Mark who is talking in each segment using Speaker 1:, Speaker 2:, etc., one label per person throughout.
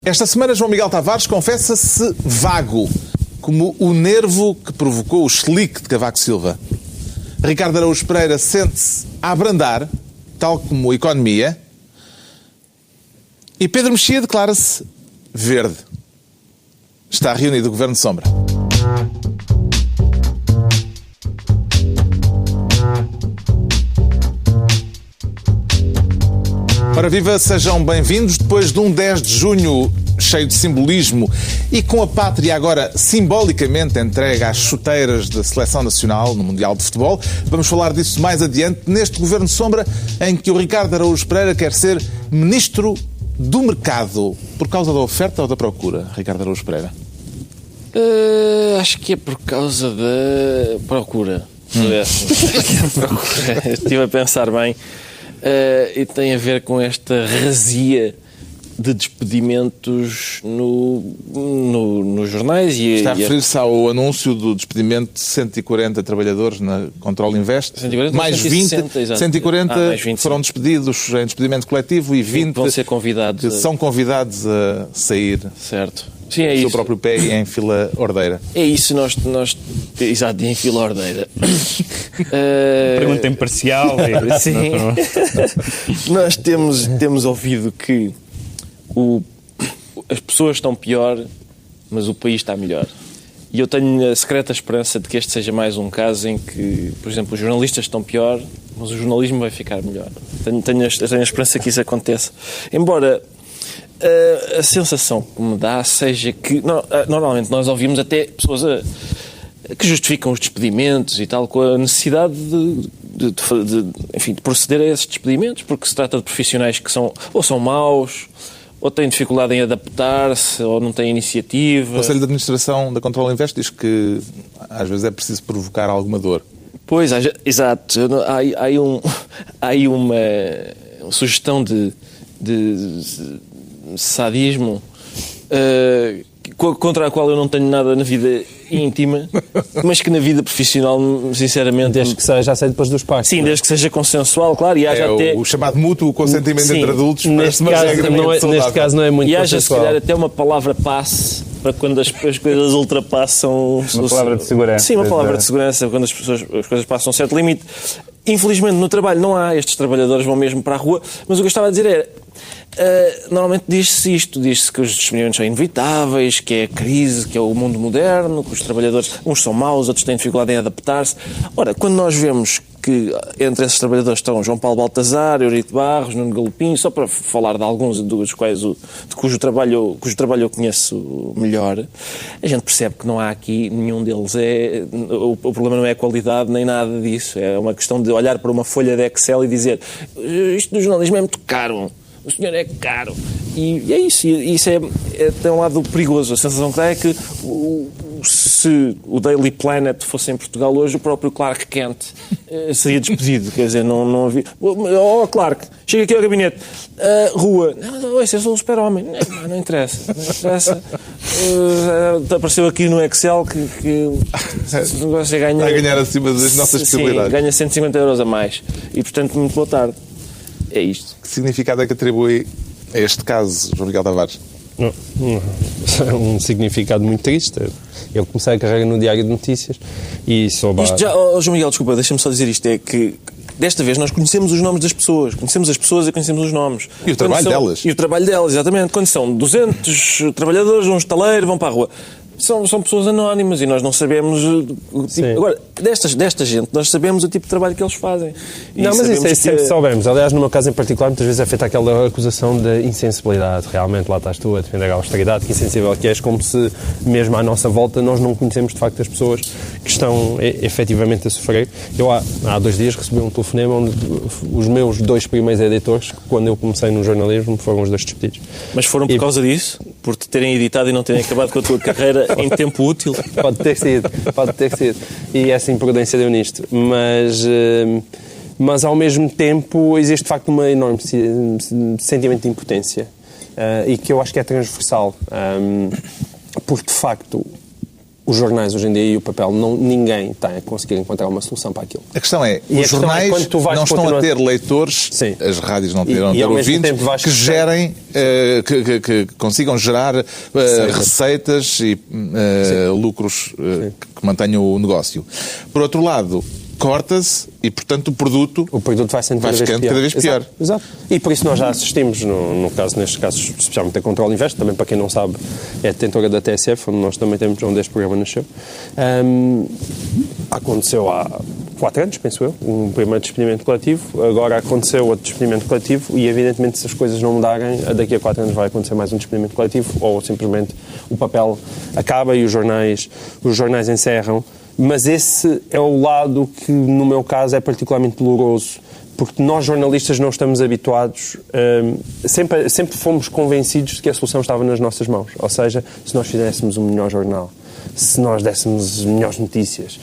Speaker 1: Esta semana, João Miguel Tavares confessa-se vago, como o nervo que provocou o chilique de Cavaco Silva. Ricardo Araújo Pereira sente-se a abrandar, tal como a economia. E Pedro Mexia declara-se verde. Está reunido o Governo de Sombra. Ora viva, sejam bem-vindos. Depois de um 10 de junho cheio de simbolismo e com a pátria agora simbolicamente entregue às chuteiras da Seleção Nacional no Mundial de Futebol, vamos falar disso mais adiante neste Governo de Sombra em que o Ricardo Araújo Pereira quer ser Ministro do Mercado. Por causa da oferta ou da procura, Ricardo Araújo Pereira?
Speaker 2: Acho que é por causa da procura. Estive a pensar bem. E tem a ver com esta razia de despedimentos nos jornais.
Speaker 1: Está a referir-se ao anúncio do despedimento de 140 trabalhadores na Control Invest.
Speaker 2: 140,
Speaker 1: mais
Speaker 2: 160,
Speaker 1: 20, 140
Speaker 2: mais 20,
Speaker 1: foram despedidos em despedimento coletivo e 20
Speaker 2: vão ser convidados
Speaker 1: que são convidados a sair.
Speaker 2: Certo. Sim, é
Speaker 1: do
Speaker 2: isso.
Speaker 1: seu próprio pé e em fila ordeira.
Speaker 2: É isso, nós exato, em fila ordeira.
Speaker 3: Pergunta imparcial.
Speaker 2: Sim. Nós temos ouvido que as pessoas estão pior, mas o país está melhor. E eu tenho a secreta esperança de que este seja mais um caso em que, por exemplo, os jornalistas estão pior, mas o jornalismo vai ficar melhor. Tenho a esperança que isso aconteça. Embora a sensação que me dá seja que normalmente nós ouvimos até pessoas que justificam os despedimentos e tal com a necessidade de proceder a esses despedimentos, porque se trata de profissionais que são maus, ou têm dificuldade em adaptar-se, ou não têm iniciativa.
Speaker 1: O Conselho de Administração da Control Invest diz que às vezes é preciso provocar alguma dor. Pois,
Speaker 2: exato. Há aí uma sugestão de sadismo contra a qual eu não tenho nada na vida íntima, mas que na vida profissional, sinceramente...
Speaker 3: Desde que seja aceito depois dos pais.
Speaker 2: Sim, desde que seja consensual, claro. E haja até
Speaker 1: o chamado mútuo consentimento entre adultos.
Speaker 3: Neste caso não é muito
Speaker 2: e haja
Speaker 3: consensual.
Speaker 2: se calhar até uma palavra passe para quando as coisas ultrapassam...
Speaker 3: Uma palavra de segurança.
Speaker 2: Sim, uma palavra de segurança, quando as coisas passam um certo limite. Infelizmente no trabalho não há, estes trabalhadores vão mesmo para a rua, mas o que eu estava a dizer era... normalmente diz-se que os despedimentos são inevitáveis, que é a crise, que é o mundo moderno, que os trabalhadores, uns são maus, outros têm dificuldade em adaptar-se. Ora, quando nós vemos que entre esses trabalhadores estão João Paulo Baltazar, Eurito Barros, Nuno Galopim, só para falar de alguns dos quais cujo trabalho eu conheço melhor, a gente percebe que não há aqui nenhum deles. O problema não é a qualidade nem nada disso, é uma questão de olhar para uma folha de Excel e dizer isto do jornalismo é muito caro. O senhor é caro. E é isso. E isso tem um lado perigoso. A sensação que dá é que se o Daily Planet fosse em Portugal hoje, o próprio Clark Kent seria despedido. Quer dizer, não havia... Clark, chega aqui ao gabinete. Rua. Não, esse é só um super-homem. Não interessa. Apareceu aqui no Excel que você ganha...
Speaker 1: Vai ganhar acima das nossas possibilidades.
Speaker 2: Ganha 150 euros a mais. E, portanto, muito boa tarde. É isto.
Speaker 1: Que significado é que atribui a este caso, João Miguel Tavares?
Speaker 3: Um significado muito triste. Eu comecei a carreira no Diário de Notícias e soube...
Speaker 2: Isto já, João Miguel, desculpa, deixa-me só dizer isto, é que desta vez nós conhecemos os nomes das pessoas, conhecemos as pessoas e conhecemos os nomes.
Speaker 1: E o trabalho delas.
Speaker 2: E o trabalho delas, exatamente. Quando são 200 trabalhadores, um estaleiro, vão para a rua. São pessoas anónimas e nós não sabemos o tipo... Agora, desta gente, nós sabemos o tipo de trabalho que eles fazem.
Speaker 3: Não, mas isso sempre soubemos. Aliás, no meu caso em particular, muitas vezes é feita aquela acusação de insensibilidade. Realmente, lá estás tu a defender a austeridade, que insensível que és, como se mesmo à nossa volta nós não conhecemos de facto as pessoas que estão efetivamente a sofrer. Eu há 2 dias recebi um telefonema onde os meus 2 primeiros editores, quando eu comecei no jornalismo, foram os 2 despedidos.
Speaker 2: Mas foram por causa disso? Por te terem editado e não terem acabado com a tua carreira em tempo útil?
Speaker 3: Pode ter sido. E essa imprudência deu nisto. Mas ao mesmo tempo existe de facto uma enorme sentimento de impotência e que eu acho que é transversal. Porque de facto os jornais hoje em dia e o papel, ninguém está a conseguir encontrar uma solução para aquilo.
Speaker 1: A questão é, os jornais não estão a ter leitores, sim, as rádios não terão ter ouvintes, que gerem, que consigam gerar receitas e lucros que mantenham o negócio. Por outro lado, corta-se e, portanto, o produto vai sendo cada vez pior.
Speaker 3: Exato. E por isso nós já assistimos, nestes casos, especialmente a Control Invest, também para quem não sabe, é detentora da TSF, onde nós também temos, onde este programa nasceu. Aconteceu há 4 anos, penso eu, um primeiro despedimento coletivo, agora aconteceu outro despedimento coletivo e, evidentemente, se as coisas não mudarem, daqui a 4 anos vai acontecer mais um despedimento coletivo ou simplesmente o papel acaba e os jornais encerram. Mas esse é o lado que, no meu caso, é particularmente doloroso, porque nós, jornalistas, não estamos habituados, sempre fomos convencidos de que a solução estava nas nossas mãos. Ou seja, se nós fizéssemos um melhor jornal, se nós dessemos melhores notícias,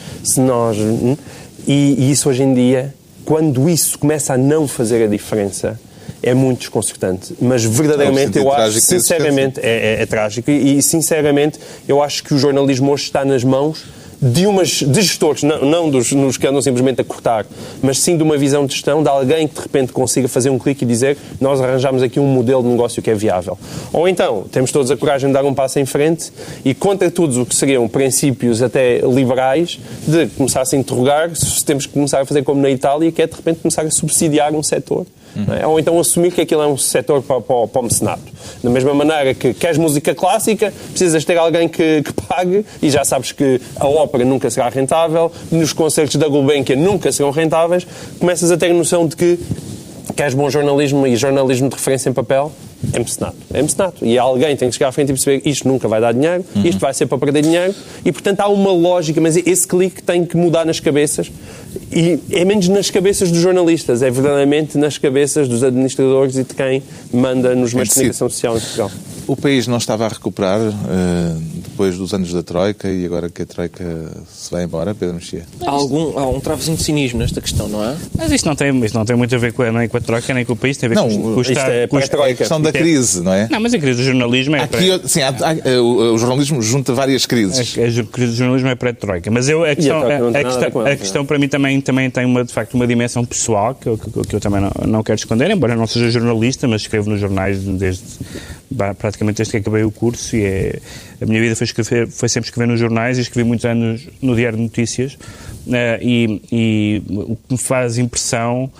Speaker 3: E isso, hoje em dia, quando isso começa a não fazer a diferença, é muito desconcertante. Mas, verdadeiramente, eu acho, sinceramente, é trágico. E, sinceramente, eu acho que o jornalismo hoje está nas mãos de gestores, não dos que andam simplesmente a cortar, mas sim de uma visão de gestão, de alguém que de repente consiga fazer um clique e dizer nós arranjamos aqui um modelo de negócio que é viável. Ou então, temos todos a coragem de dar um passo em frente e contra tudo o que seriam princípios até liberais, de começar a se interrogar se temos que começar a fazer como na Itália, que é de repente começar a subsidiar um setor. Ou então assumir que aquilo é um setor para o mecenato. Da mesma maneira que queres música clássica, precisas ter alguém que pague, e já sabes que a ópera nunca será rentável, nos concertos da Gulbenkian nunca serão rentáveis, começas a ter a noção de que queres bom jornalismo e jornalismo de referência em papel, é mecenato. E alguém tem que chegar à frente e perceber que isto nunca vai dar dinheiro, isto vai ser para perder dinheiro, e portanto há uma lógica, mas esse clique tem que mudar nas cabeças, e é menos nas cabeças dos jornalistas, é verdadeiramente nas cabeças dos administradores e de quem manda nos meios de comunicação social em Portugal.
Speaker 1: O país não estava a recuperar depois dos anos da Troika e agora que a Troika se vai embora, Pedro Mexia?
Speaker 2: Há um travozinho de cinismo nesta questão, não é?
Speaker 4: Mas isto não tem muito a ver nem com a Troika, nem com o país, tem a ver com o Estado.
Speaker 1: É a questão da crise, não é?
Speaker 4: Não, mas a crise do jornalismo é...
Speaker 1: o jornalismo junta várias crises.
Speaker 4: A crise do jornalismo é pré-Troika, mas a questão para mim também tem de facto uma dimensão pessoal que eu também não quero esconder, embora eu não seja jornalista, mas escrevo nos jornais praticamente desde que acabei o curso, e a minha vida foi sempre escrever nos jornais, e escrevi muitos anos no Diário de Notícias, e o que me faz impressão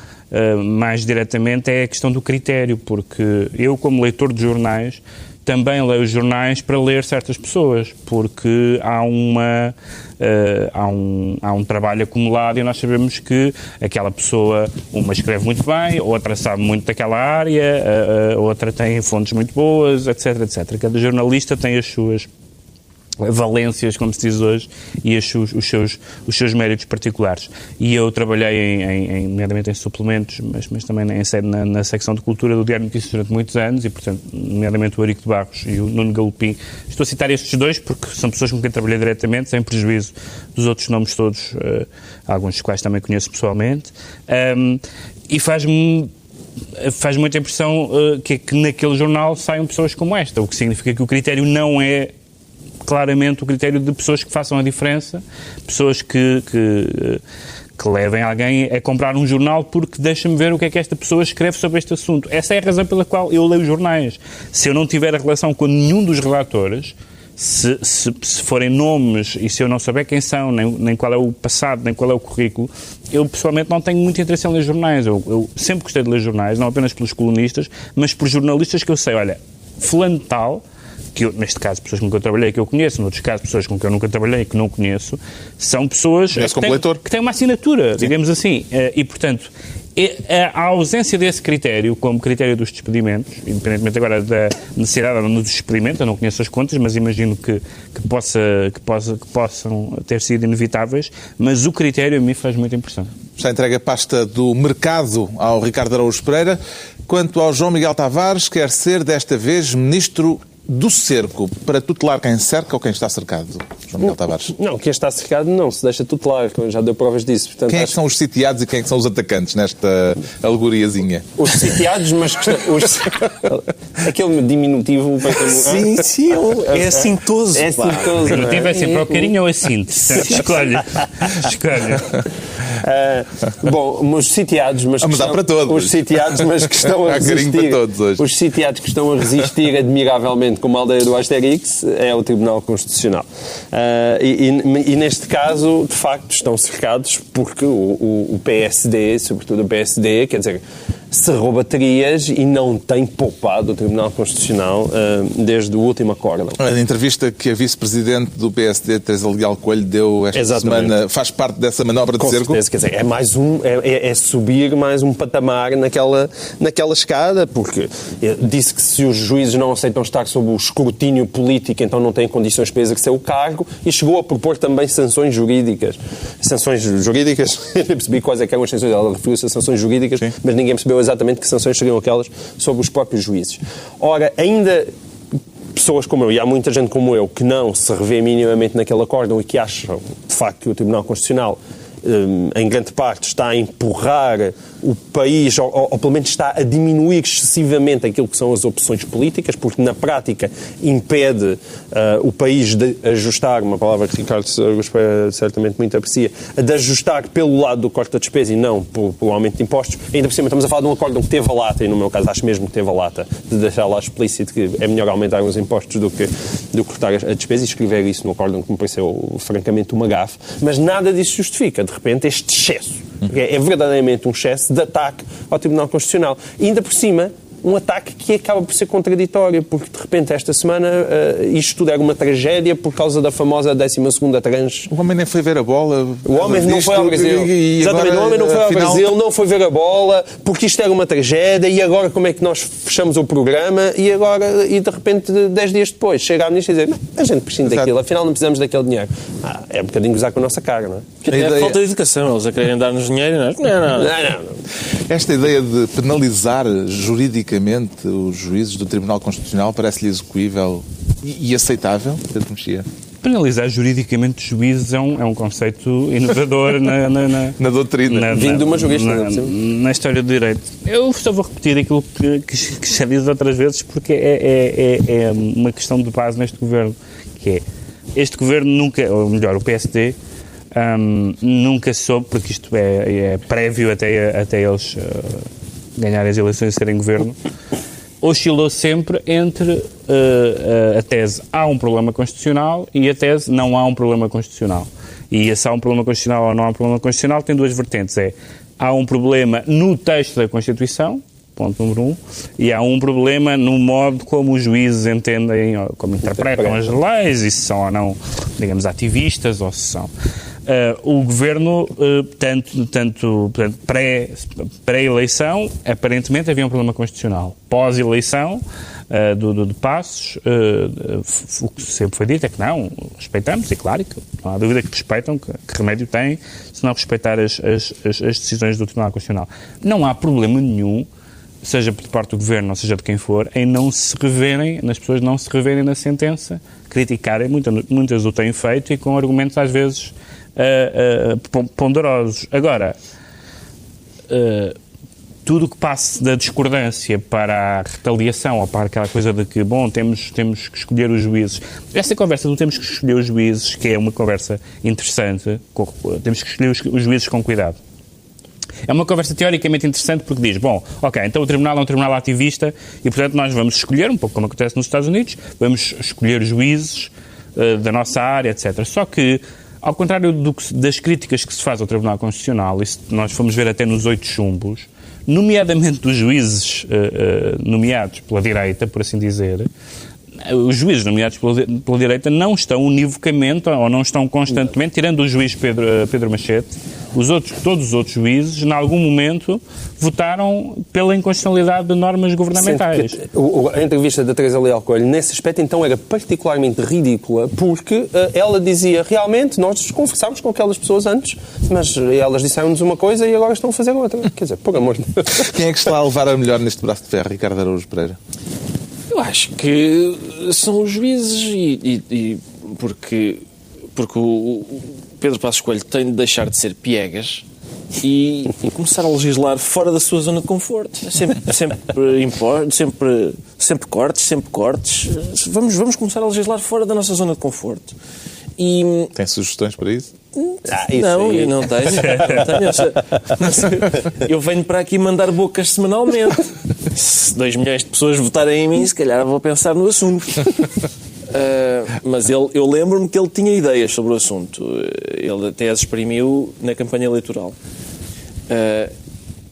Speaker 4: mais diretamente é a questão do critério, porque eu, como leitor de jornais, também leio os jornais para ler certas pessoas, porque há um trabalho acumulado e nós sabemos que aquela pessoa, uma escreve muito bem, outra sabe muito daquela área, outra tem fontes muito boas, etc, etc. Cada jornalista tem as suas valências, como se diz hoje, e os seus méritos particulares. E eu trabalhei nomeadamente em suplementos, mas também na secção de cultura do Diário de Notícias durante muitos anos, e, portanto, nomeadamente o Eurico de Barros e o Nuno Galopim. Estou a citar estes dois porque são pessoas com quem trabalhei diretamente, sem prejuízo dos outros nomes todos, alguns dos quais também conheço pessoalmente, e faz muita impressão que naquele jornal saiam pessoas como esta, o que significa que o critério não é claramente o critério de pessoas que façam a diferença, pessoas que levem alguém a comprar um jornal porque deixa-me ver o que é que esta pessoa escreve sobre este assunto. Essa é a razão pela qual eu leio jornais. Se eu não tiver a relação com nenhum dos relatores, se forem nomes e se eu não souber quem são, nem qual é o passado, nem qual é o currículo, eu pessoalmente não tenho muito interesse em ler jornais. Eu sempre gostei de ler jornais, não apenas pelos colunistas, mas por jornalistas que eu sei, olha, fulano tal, que eu, neste caso, pessoas com quem eu trabalhei que eu conheço, noutros casos, pessoas com quem eu nunca trabalhei e que não conheço, são pessoas que têm uma assinatura, digamos assim. E, portanto, a ausência desse critério, como critério dos despedimentos, independentemente agora da necessidade ou não dos despedimentos, eu não conheço as contas, mas imagino que possam ter sido inevitáveis, mas o critério a mim faz muita impressão.
Speaker 1: Já entrega a pasta do mercado ao Ricardo Araújo Pereira. Quanto ao João Miguel Tavares, quer ser desta vez ministro do cerco, para tutelar quem cerca ou quem está cercado? João Miguel Tavares?
Speaker 3: Não, quem está cercado não se deixa tutelar, já deu provas disso. Portanto,
Speaker 1: Quem é que são os sitiados e quem é que são os atacantes nesta alegoriazinha?
Speaker 3: Os sitiados, mas aquele diminutivo...
Speaker 2: Sim, é assintoso.
Speaker 3: É assintoso.
Speaker 4: Não tive assim, para o carinho ou assim? Escolhe.
Speaker 3: Bom, os sitiados, mas
Speaker 1: Vamos dar para todos.
Speaker 3: Os sitiados, mas que estão a
Speaker 1: Há carinho
Speaker 3: resistir.
Speaker 1: para todos hoje.
Speaker 3: Os sitiados que estão a resistir admiravelmente como a aldeia do Asterix é o Tribunal Constitucional. E neste caso, de facto, estão cercados porque o PSD, sobretudo o PSD, quer dizer, cerrou baterias e não tem poupado o Tribunal Constitucional desde o último acórdão.
Speaker 1: A entrevista que a vice-presidente do PSD, Teresa Leal Coelho, deu esta semana faz parte dessa manobra de cerco?
Speaker 3: Com certeza, quer dizer, é subir mais um patamar naquela escada, porque disse que se os juízes não aceitam estar sob o escrutínio político, então não têm condições para exercer o cargo, e chegou a propor também sanções jurídicas. Sanções jurídicas, eu percebi quais é que eram as sanções, ela referiu-se a sanções jurídicas, sim, mas ninguém percebeu exatamente que sanções seriam aquelas sobre os próprios juízes. Ora, ainda pessoas como eu, e há muita gente como eu, que não se revê minimamente naquele acórdão e que acham, de facto, que o Tribunal Constitucional, em grande parte, está a empurrar o país, ou pelo menos está a diminuir excessivamente aquilo que são as opções políticas, porque na prática impede o país de ajustar, uma palavra que Ricardo certamente muito aprecia, de ajustar pelo lado do corte da despesa e não pelo aumento de impostos. Ainda por cima estamos a falar de um acórdão que teve a lata, e no meu caso acho mesmo que teve a lata, de deixar lá explícito que é melhor aumentar os impostos do que cortar a despesa, e escrever isso no acórdão que me pareceu francamente uma gafe, mas nada disso justifica, de repente, este excesso. É verdadeiramente um excesso de ataque ao Tribunal Constitucional. E ainda por cima, um ataque que acaba por ser contraditório, porque de repente esta semana isto tudo era uma tragédia por causa da famosa 12ª tranche.
Speaker 1: O homem nem foi ver a bola.
Speaker 3: O homem não foi ao Brasil. Exatamente, o homem não foi ao Brasil, não foi ver a bola, porque isto era uma tragédia, e agora como é que nós fechamos o programa, e de repente 10 dias depois chega a ministra e dizer, a gente precisa daquilo, afinal não precisamos daquele dinheiro. É um bocadinho gozar com a nossa cara, não é?
Speaker 2: É falta de educação, eles a quererem dar-nos dinheiro, não.
Speaker 1: Esta ideia de penalizar juridicamente os juízes do Tribunal Constitucional parece-lhe execuível e aceitável, Pedro Mexia?
Speaker 4: Penalizar juridicamente os juízes é um conceito inovador
Speaker 1: na doutrina.
Speaker 3: Vindo de uma jurista.
Speaker 4: Na história do direito. Eu só vou repetir aquilo que já disse outras vezes, porque é uma questão de base neste governo, que é, este governo nunca, ou melhor, o PSD, nunca soube, porque isto é prévio até eles ganharem as eleições e serem governo, oscilou sempre entre a tese há um problema constitucional e a tese não há um problema constitucional. E se há um problema constitucional ou não há um problema constitucional tem duas vertentes. Há um problema no texto da Constituição, ponto número 1, e há um problema no modo como os juízes entendem, como interpretam as leis, e se são ou não, digamos, ativistas, ou se são. O governo, tanto pré-eleição, aparentemente havia um problema constitucional. Pós-eleição, de Passos, o que sempre foi dito é que não, respeitamos, e claro, que não há dúvida que respeitam, que remédio têm se não respeitar as decisões do Tribunal Constitucional. Não há problema nenhum, seja por parte do governo ou seja de quem for, em não se reverem, nas pessoas não se reverem na sentença, criticarem, muitas o têm feito, e com argumentos às vezes ponderosos. Agora, tudo o que passe da discordância para a retaliação ou para aquela coisa de que, bom, temos que escolher os juízes. Essa conversa do temos que escolher os juízes, que é uma conversa interessante, temos que escolher os juízes com cuidado. É uma conversa teoricamente interessante porque diz, bom, ok, então o tribunal é um tribunal ativista e, portanto, nós vamos escolher, um pouco como acontece nos Estados Unidos, vamos escolher juízes da nossa área, etc. Só que, ao contrário das críticas que se faz ao Tribunal Constitucional, e se nós formos ver até nos 8 chumbos, nomeadamente dos juízes nomeados pela direita, por assim dizer, os juízes nomeados pela direita não estão univocamente ou não estão constantemente, tirando o juiz Pedro Machete, todos os outros juízes, em algum momento, votaram pela inconstitucionalidade de normas governamentais.
Speaker 3: A entrevista da Teresa Leal Coelho, nesse aspecto, então, era particularmente ridícula, porque ela dizia, realmente, nós conversámos com aquelas pessoas antes, mas elas disseram-nos uma coisa e agora estão a fazer outra. Quer dizer, por amor de Deus.
Speaker 1: Quem é que está a levar a melhor neste braço de ferro, Ricardo Araújo Pereira?
Speaker 2: Eu acho que são os juízes, porque porque o Pedro Passos Coelho tem de deixar de ser piegas e começar a legislar fora da sua zona de conforto. Sempre cortes. Vamos começar a legislar fora da nossa zona de conforto. E...
Speaker 1: Tem sugestões para isso?
Speaker 2: Não, eu não tenho. Eu venho para aqui mandar bocas semanalmente. Se 2 milhões de pessoas votarem em mim, se calhar vou pensar no assunto. Mas eu lembro-me que ele tinha ideias sobre o assunto. Ele até as exprimiu na campanha eleitoral.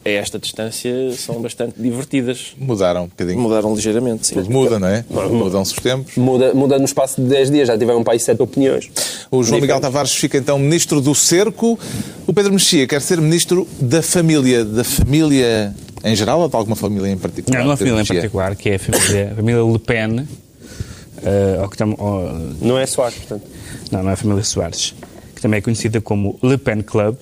Speaker 2: A esta distância são bastante divertidas.
Speaker 1: Mudaram um bocadinho.
Speaker 2: Mudaram ligeiramente, sim.
Speaker 1: Tudo muda, não é? Mudam-se os tempos.
Speaker 3: Muda no espaço de 10 dias, já tiveram para aí 7 opiniões.
Speaker 1: O João Miguel Tavares fica então ministro do Cerco. O Pedro Mexia quer ser ministro da família. Da família em geral ou de alguma família em particular?
Speaker 4: Não, uma família em particular, que é a família Le Pen.
Speaker 3: Não é Soares, portanto.
Speaker 4: Não é a família Soares, que também é conhecida como Le Pen Club.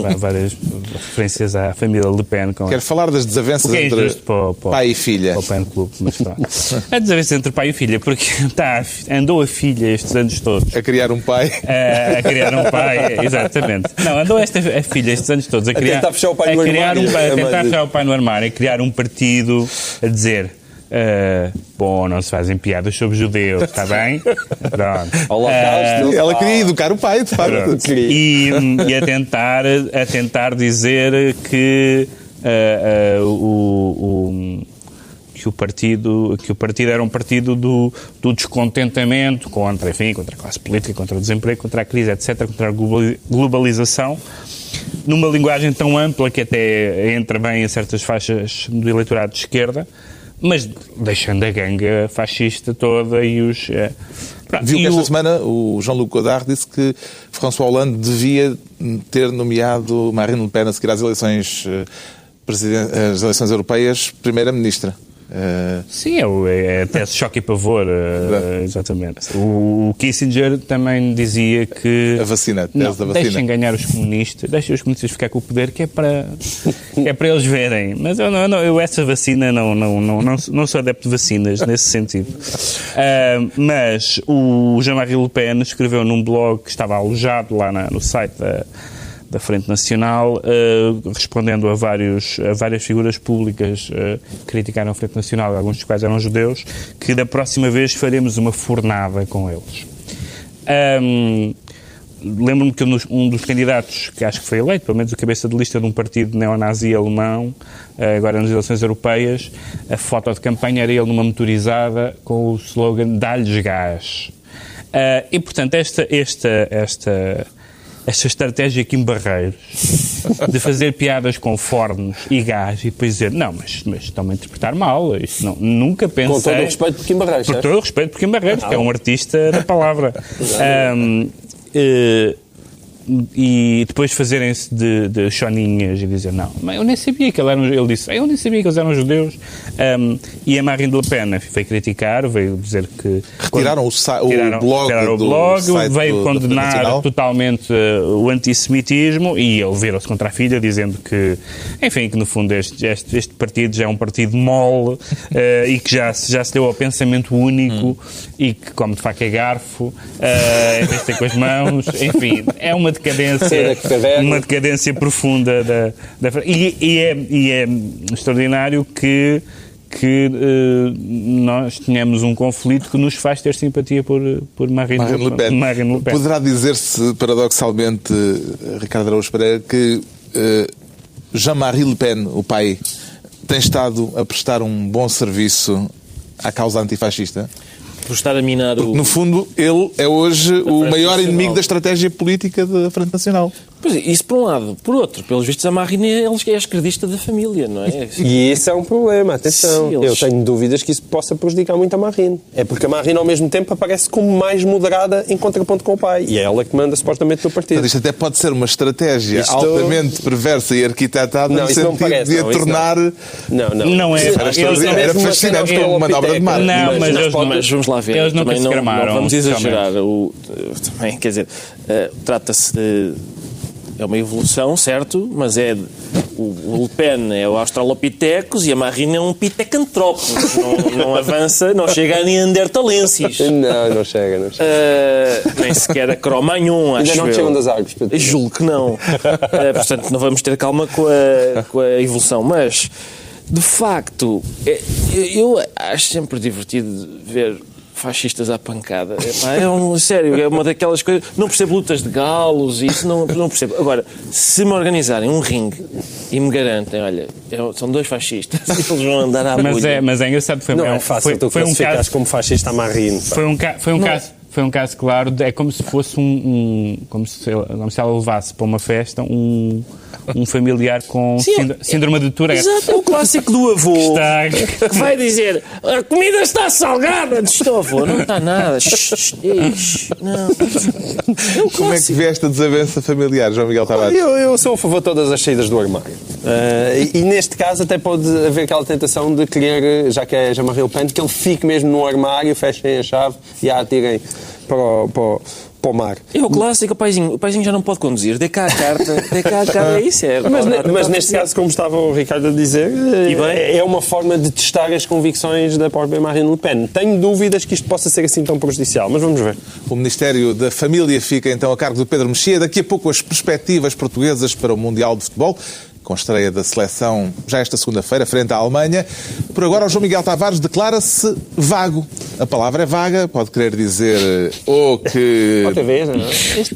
Speaker 4: Há várias referências à família Le Pen.
Speaker 1: Quero falar das desavenças entre pai e filha.
Speaker 4: Para o Pen Club, mas pronto. A desavença entre pai e filha, porque andou a filha estes anos todos.
Speaker 1: A criar um pai.
Speaker 4: A criar um pai, exatamente. Não, andou a filha estes anos todos a tentar
Speaker 3: fechar o pai no armário.
Speaker 4: A tentar fechar o pai no armário, a criar um partido, a dizer... bom, não se fazem piadas sobre judeus, está bem? Pronto.
Speaker 1: Ela queria educar o pai, de facto.
Speaker 4: E a tentar dizer que o partido era um partido do descontentamento contra a classe política, contra o desemprego, contra a crise, etc., contra a globalização, numa linguagem tão ampla que até entra bem em certas faixas do eleitorado de esquerda, mas deixando a ganga fascista toda e os...
Speaker 1: Viu que esta semana o Jean-Luc Godard disse que François Hollande devia ter nomeado Marine Le Pen a seguir às eleições europeias primeira-ministra.
Speaker 4: Sim, é até choque e pavor, exatamente. O Kissinger também dizia que...
Speaker 1: A vacina, a tese da vacina.
Speaker 4: Deixem ganhar os comunistas, deixem os comunistas ficar com o poder, que é para eles verem. Mas eu essa vacina, não sou adepto de vacinas, nesse sentido. Mas o Jean-Marie Le Pen escreveu num blog que estava alojado lá no site da Frente Nacional, respondendo a várias figuras públicas que criticaram a Frente Nacional, alguns dos quais eram judeus, que da próxima vez faremos uma fornada com eles. Lembro-me que um dos candidatos, que acho que foi eleito, pelo menos o cabeça de lista de um partido neonazi alemão, agora nas eleições europeias, a foto de campanha era ele numa motorizada com o slogan "Dá-lhes gás". E, portanto, esta estratégia aqui em Barreiros de fazer piadas com fornos e gás e depois dizer, não, mas estão-me a interpretar mal, isto não, nunca pensei...
Speaker 3: Com todo o respeito por Kim Barreiros,
Speaker 4: por todo o respeito por Kim Barreiros, que é um artista da palavra. E depois fazerem-se de choninhas e dizer, não, mas eu nem sabia que ele disse, eu nem sabia que eles eram judeus. E a Marine Le Pen veio criticar, veio dizer que...
Speaker 1: Retiraram o blog,
Speaker 4: veio condenar totalmente o antissemitismo e ele virou-se contra a filha, dizendo que, enfim, que no fundo este partido já é um partido mole e que já se deu ao pensamento único e que come de faca e garfo, em vez de ter com as mãos, enfim, é uma decadência profunda e é extraordinário que nós tenhamos um conflito que nos faz ter simpatia por Marine Le Pen.
Speaker 1: Poderá dizer-se, paradoxalmente, Ricardo Araújo Pereira, que Jean-Marie Le Pen, o pai, tem estado a prestar um bom serviço à causa antifascista?
Speaker 2: Por estar a minar
Speaker 1: porque, no fundo, ele é hoje o maior inimigo da estratégia política da Frente Nacional.
Speaker 2: Pois é, isso por um lado. Por outro, pelos vistos, a Marine é a esquerdista da família, não é?
Speaker 3: E isso é um problema, atenção.
Speaker 2: Sim,
Speaker 3: eu tenho dúvidas que isso possa prejudicar muito a Marine. É porque a Marine, ao mesmo tempo, aparece como mais moderada em contraponto com o pai. E é ela que manda, supostamente, no partido.
Speaker 1: Mas isto até pode ser uma estratégia altamente perversa e arquitetada no sentido de a tornar...
Speaker 4: Não é.
Speaker 1: Era fascinante como uma obra de Marte.
Speaker 2: Mas vamos lá ver.
Speaker 4: Eles nunca se cramaram.
Speaker 2: Não vamos exagerar. Também, quer dizer, trata-se de... é uma evolução, certo, mas o Le Pen é o Australopithecus e a Marine é um Pitecantropus. Não avança, não chega a Neandertalensis.
Speaker 3: Não chega.
Speaker 2: Nem sequer a Cro-Magnon, acho
Speaker 3: Ainda não
Speaker 2: eu.
Speaker 3: chegam das árvores.
Speaker 2: Julgo que não. Portanto, não vamos ter calma com a evolução. Mas, de facto, eu acho sempre divertido ver fascistas à pancada. Sério, é uma daquelas coisas... Não percebo lutas de galos e isso não percebo. Agora, se me organizarem um ringue e me garantem, olha, são 2 fascistas e eles vão andar à bolha.
Speaker 4: Mas é engraçado.
Speaker 3: Não é fácil tu classificares como fascista a Marine.
Speaker 4: Foi um caso claro, é como se fosse como se ela levasse para uma festa um familiar com síndrome de Tourette.
Speaker 2: Exato, é o clássico do avô que vai dizer: a comida está salgada. Estou, avô, não está nada. Não.
Speaker 1: Como é que vê esta desavença familiar, João Miguel Tavares?
Speaker 3: Eu sou a favor de todas as saídas do armário. E neste caso até pode haver aquela tentação de querer, já que é Jean-Marie Le Pen, que ele fique mesmo no armário, fechem a chave e a atirem para o mar.
Speaker 2: É o clássico, o paizinho já não pode conduzir, dê cá a carta, é isso.
Speaker 3: Mas neste caso, como estava o Ricardo a dizer, é uma forma de testar as convicções da própria Marine Le Pen. Tenho dúvidas que isto possa ser assim tão prejudicial, mas vamos ver.
Speaker 1: O Ministério da Família fica então a cargo do Pedro Mexia. Daqui a pouco as perspectivas portuguesas para o Mundial de Futebol, com estreia da seleção já esta segunda-feira, frente à Alemanha. Por agora, o João Miguel Tavares declara-se vago. A palavra é vaga, pode querer dizer que...
Speaker 3: Outra vez, não é?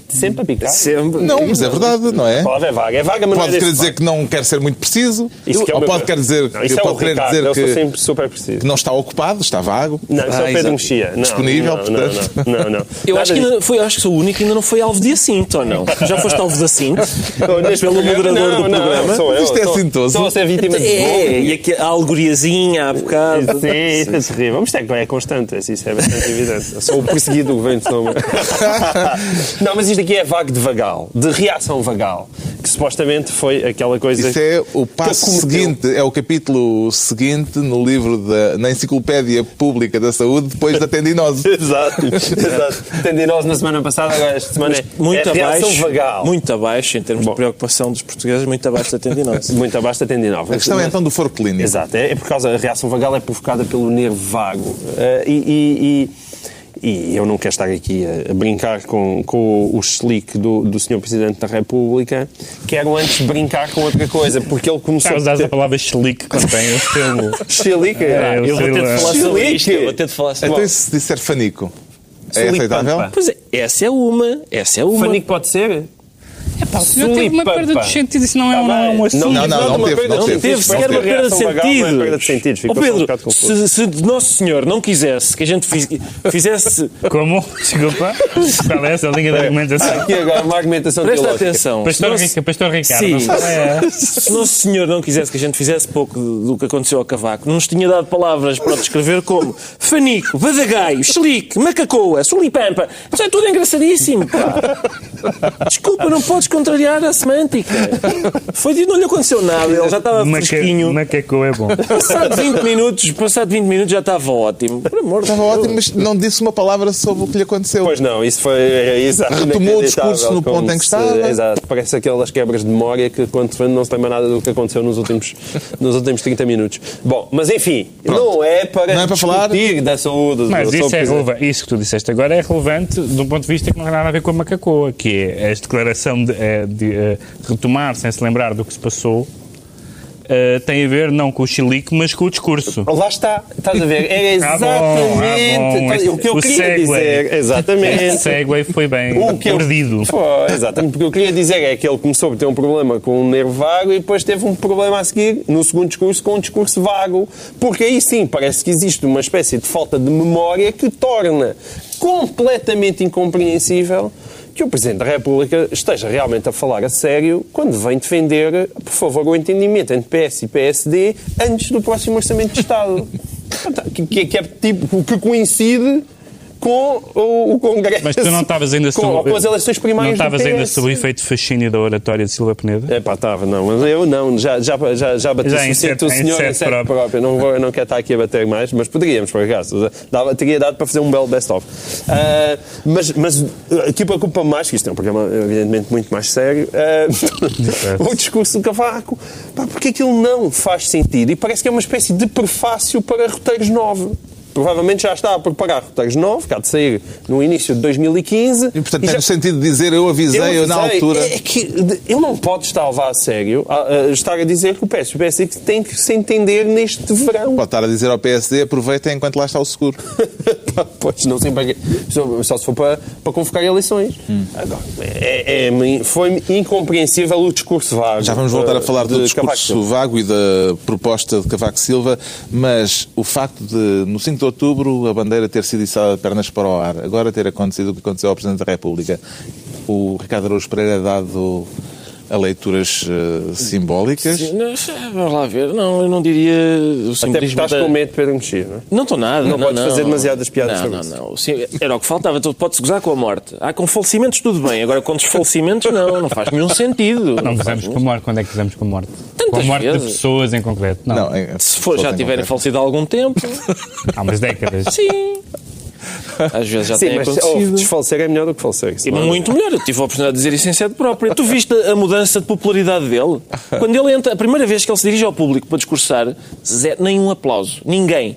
Speaker 3: Sempre a picar.
Speaker 2: Sempre.
Speaker 1: Não, mas é verdade, não é?
Speaker 3: A palavra é vaga, mas
Speaker 1: pode querer dizer que não quer ser muito preciso,
Speaker 3: ou
Speaker 1: pode querer dizer
Speaker 3: eu sou sempre super preciso.
Speaker 1: Que não está ocupado, está vago.
Speaker 3: Não, isso é o Pedro Mexia.
Speaker 1: Disponível, portanto.
Speaker 3: Não.
Speaker 2: Eu acho que sou o único que ainda não foi alvo de assinto, ou não? Já foste alvo de assinto? Pelo moderador do programa?
Speaker 1: Isto é assintoso.
Speaker 3: Estou a ser vítima de
Speaker 2: e aqui a alegoriazinha há bocado.
Speaker 3: Sim, isso é terrível. Mas é constante, isso é bastante evidente. Eu sou o perseguido do vento. Não, mas isto aqui é vago de vagal, de reação vagal, que supostamente foi aquela coisa...
Speaker 1: Isso é o passo seguinte, é o capítulo seguinte no livro na Enciclopédia Pública da Saúde, depois da tendinose.
Speaker 3: Exato. Tendinose na semana passada, agora esta semana
Speaker 2: muito
Speaker 3: é reação vagal.
Speaker 2: Muito abaixo, em termos de preocupação dos portugueses, muito abaixo da tendinose.
Speaker 3: Muito abaixo da tendinose.
Speaker 1: A questão é então do foro clínico.
Speaker 3: Exato, é por causa, a reação vagal é provocada pelo nervo vago. E eu não quero estar aqui a brincar com o chilique do Sr. Presidente da República. Quero antes brincar com outra coisa, porque ele começou...
Speaker 4: Está a usar a palavra chilique quando tem o selo.
Speaker 3: Chilique?
Speaker 2: Eu vou ter de falar sobre isto.
Speaker 1: Então e se disser fanico? É aceitável?
Speaker 2: Pois é, essa é uma.
Speaker 3: Fanico pode ser?
Speaker 4: O senhor teve uma perda de sentido, isso não é um assunto.
Speaker 1: Não
Speaker 2: teve sequer uma perda de sentido. Ó Pedro, se Nosso Senhor não quisesse que a gente fizesse...
Speaker 4: Como? Desculpa. Qual é essa linha de argumentação?
Speaker 3: Aqui agora uma argumentação
Speaker 2: teológica.
Speaker 3: Presta atenção.
Speaker 4: Pastor Ricardo.
Speaker 2: Sim. Se Nosso Senhor não quisesse que a gente fizesse pouco do que aconteceu ao Cavaco, não nos tinha dado palavras para o descrever como fanico, badagaio, chilique, macacoa, sulipampa. Isso é tudo engraçadíssimo, pá. Desculpa, não podes contrariar a semântica. Foi dito, não lhe aconteceu nada, ele já estava fresquinho.
Speaker 4: Macaco é bom.
Speaker 2: Passado 20 minutos já estava ótimo. Por amor,
Speaker 1: estava ótimo, mas não disse uma palavra sobre o que lhe aconteceu.
Speaker 3: Pois não, isso foi
Speaker 1: retomou o discurso no ponto em que estava.
Speaker 3: Exato, parece aquelas quebras de memória que quando se vê não se lembra nada do que aconteceu nos últimos 30 minutos. Bom, mas enfim, não é para
Speaker 1: falar
Speaker 3: da saúde.
Speaker 4: Mas isso é relevante. Isso que tu disseste agora é relevante de um ponto de vista que não tem nada a ver com a macacoa, que é esta declaração de retomar sem se lembrar do que se passou. Tem a ver não com o chilique, mas com o discurso.
Speaker 3: Lá está, estás a ver? É exatamente o que eu queria dizer. Exatamente.
Speaker 4: Este segue foi bem perdido.
Speaker 3: Exatamente, porque eu queria dizer é que ele começou a ter um problema com um nervo vago e depois teve um problema a seguir, no segundo discurso, com um discurso vago. Porque aí sim, parece que existe uma espécie de falta de memória que torna completamente incompreensível que o Presidente da República esteja realmente a falar a sério quando vem defender, por favor, o entendimento entre PS e PSD antes do próximo Orçamento de Estado. Que é tipo o que coincide com o Congresso.
Speaker 4: Mas tu não estavas ainda
Speaker 3: com as eleições primárias.
Speaker 4: Não estavas ainda sob o efeito fascínio da oratória de Silva Peneda?
Speaker 3: Estava, não, mas eu não, já bati o suficiente o senhor em sede própria. Não quero estar aqui a bater mais, mas poderíamos, por acaso. Teria dado para fazer um belo best-of. Mas aqui preocupa-me mais, que isto é um programa evidentemente muito mais sério, o discurso do Cavaco. Porque aquilo não faz sentido e parece que é uma espécie de prefácio para roteiros novos. Provavelmente já está a preparar roteiros novos, que há de sair no início de 2015.
Speaker 1: E, portanto, tem no sentido de dizer eu avisei na altura.
Speaker 3: É que ele não pode estar a levar a sério, estar a dizer que o PSD tem que se entender neste verão.
Speaker 1: Pode estar a dizer ao PSD, aproveitem enquanto lá está o seguro.
Speaker 3: Pois, não sempre, só se for para convocar eleições. Agora, foi incompreensível o discurso vago.
Speaker 1: Já vamos voltar a falar do discurso vago e da proposta de Cavaco Silva, mas o facto de, no 5 de outubro, a bandeira ter sido içada de pernas para o ar, agora ter acontecido o que aconteceu ao Presidente da República, o Ricardo Araújo Pereira é dado a leituras simbólicas?
Speaker 2: Sim, vamos lá ver. Não, eu não diria o simbolismo.
Speaker 3: Até porque estás com medo de Pedro Mexia, não é?
Speaker 2: Não estou nada.
Speaker 3: Não podes fazer demasiadas piadas sobre isso.
Speaker 2: Não. Sim, era o que faltava. Então, pode-se gozar com a morte. Com falecimentos tudo bem. Agora, com desfalecimentos, não faz nenhum sentido.
Speaker 4: Não gozamos com a morte. Quando é que gozamos com a morte?
Speaker 2: Tantas
Speaker 4: com a morte
Speaker 2: vezes.
Speaker 4: De pessoas em concreto? Não.
Speaker 2: Se já tiverem falecido há algum tempo.
Speaker 4: Há umas décadas.
Speaker 2: Sim. Às vezes já
Speaker 3: Sim,
Speaker 2: tem
Speaker 3: mas
Speaker 2: acontecido.
Speaker 3: Desfalecer é melhor do que falecer.
Speaker 2: Muito melhor. Eu tive a oportunidade de dizer isso em sede própria. Tu viste a mudança de popularidade dele? Quando ele entra, a primeira vez que ele se dirige ao público para discursar, nenhum aplauso. Ninguém.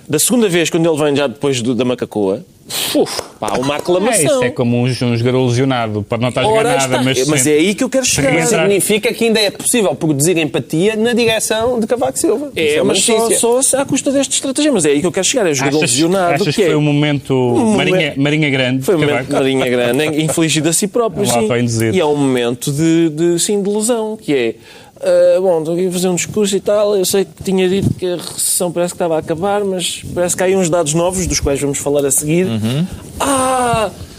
Speaker 2: Da segunda vez, quando ele vem já depois da Macacoa, uma aclamação.
Speaker 4: Isso é como um jogador lesionado. Pode não estar a jogar nada,
Speaker 2: mas é aí que eu quero chegar.
Speaker 3: Significa que ainda é possível produzir empatia na direção de Cavaco Silva.
Speaker 2: Mas só à custa deste estratagemas. É aí que eu quero chegar. É o jogador lesionado.
Speaker 4: Achas que foi um momento Marinha Grande?
Speaker 2: Foi um momento Marinha Grande, infligido a si próprio. Sim. E é um momento de ilusão, que é... estou aqui a fazer um discurso e tal. Eu sei que tinha dito que a recessão parece que estava a acabar, mas parece que há aí uns dados novos, dos quais vamos falar a seguir.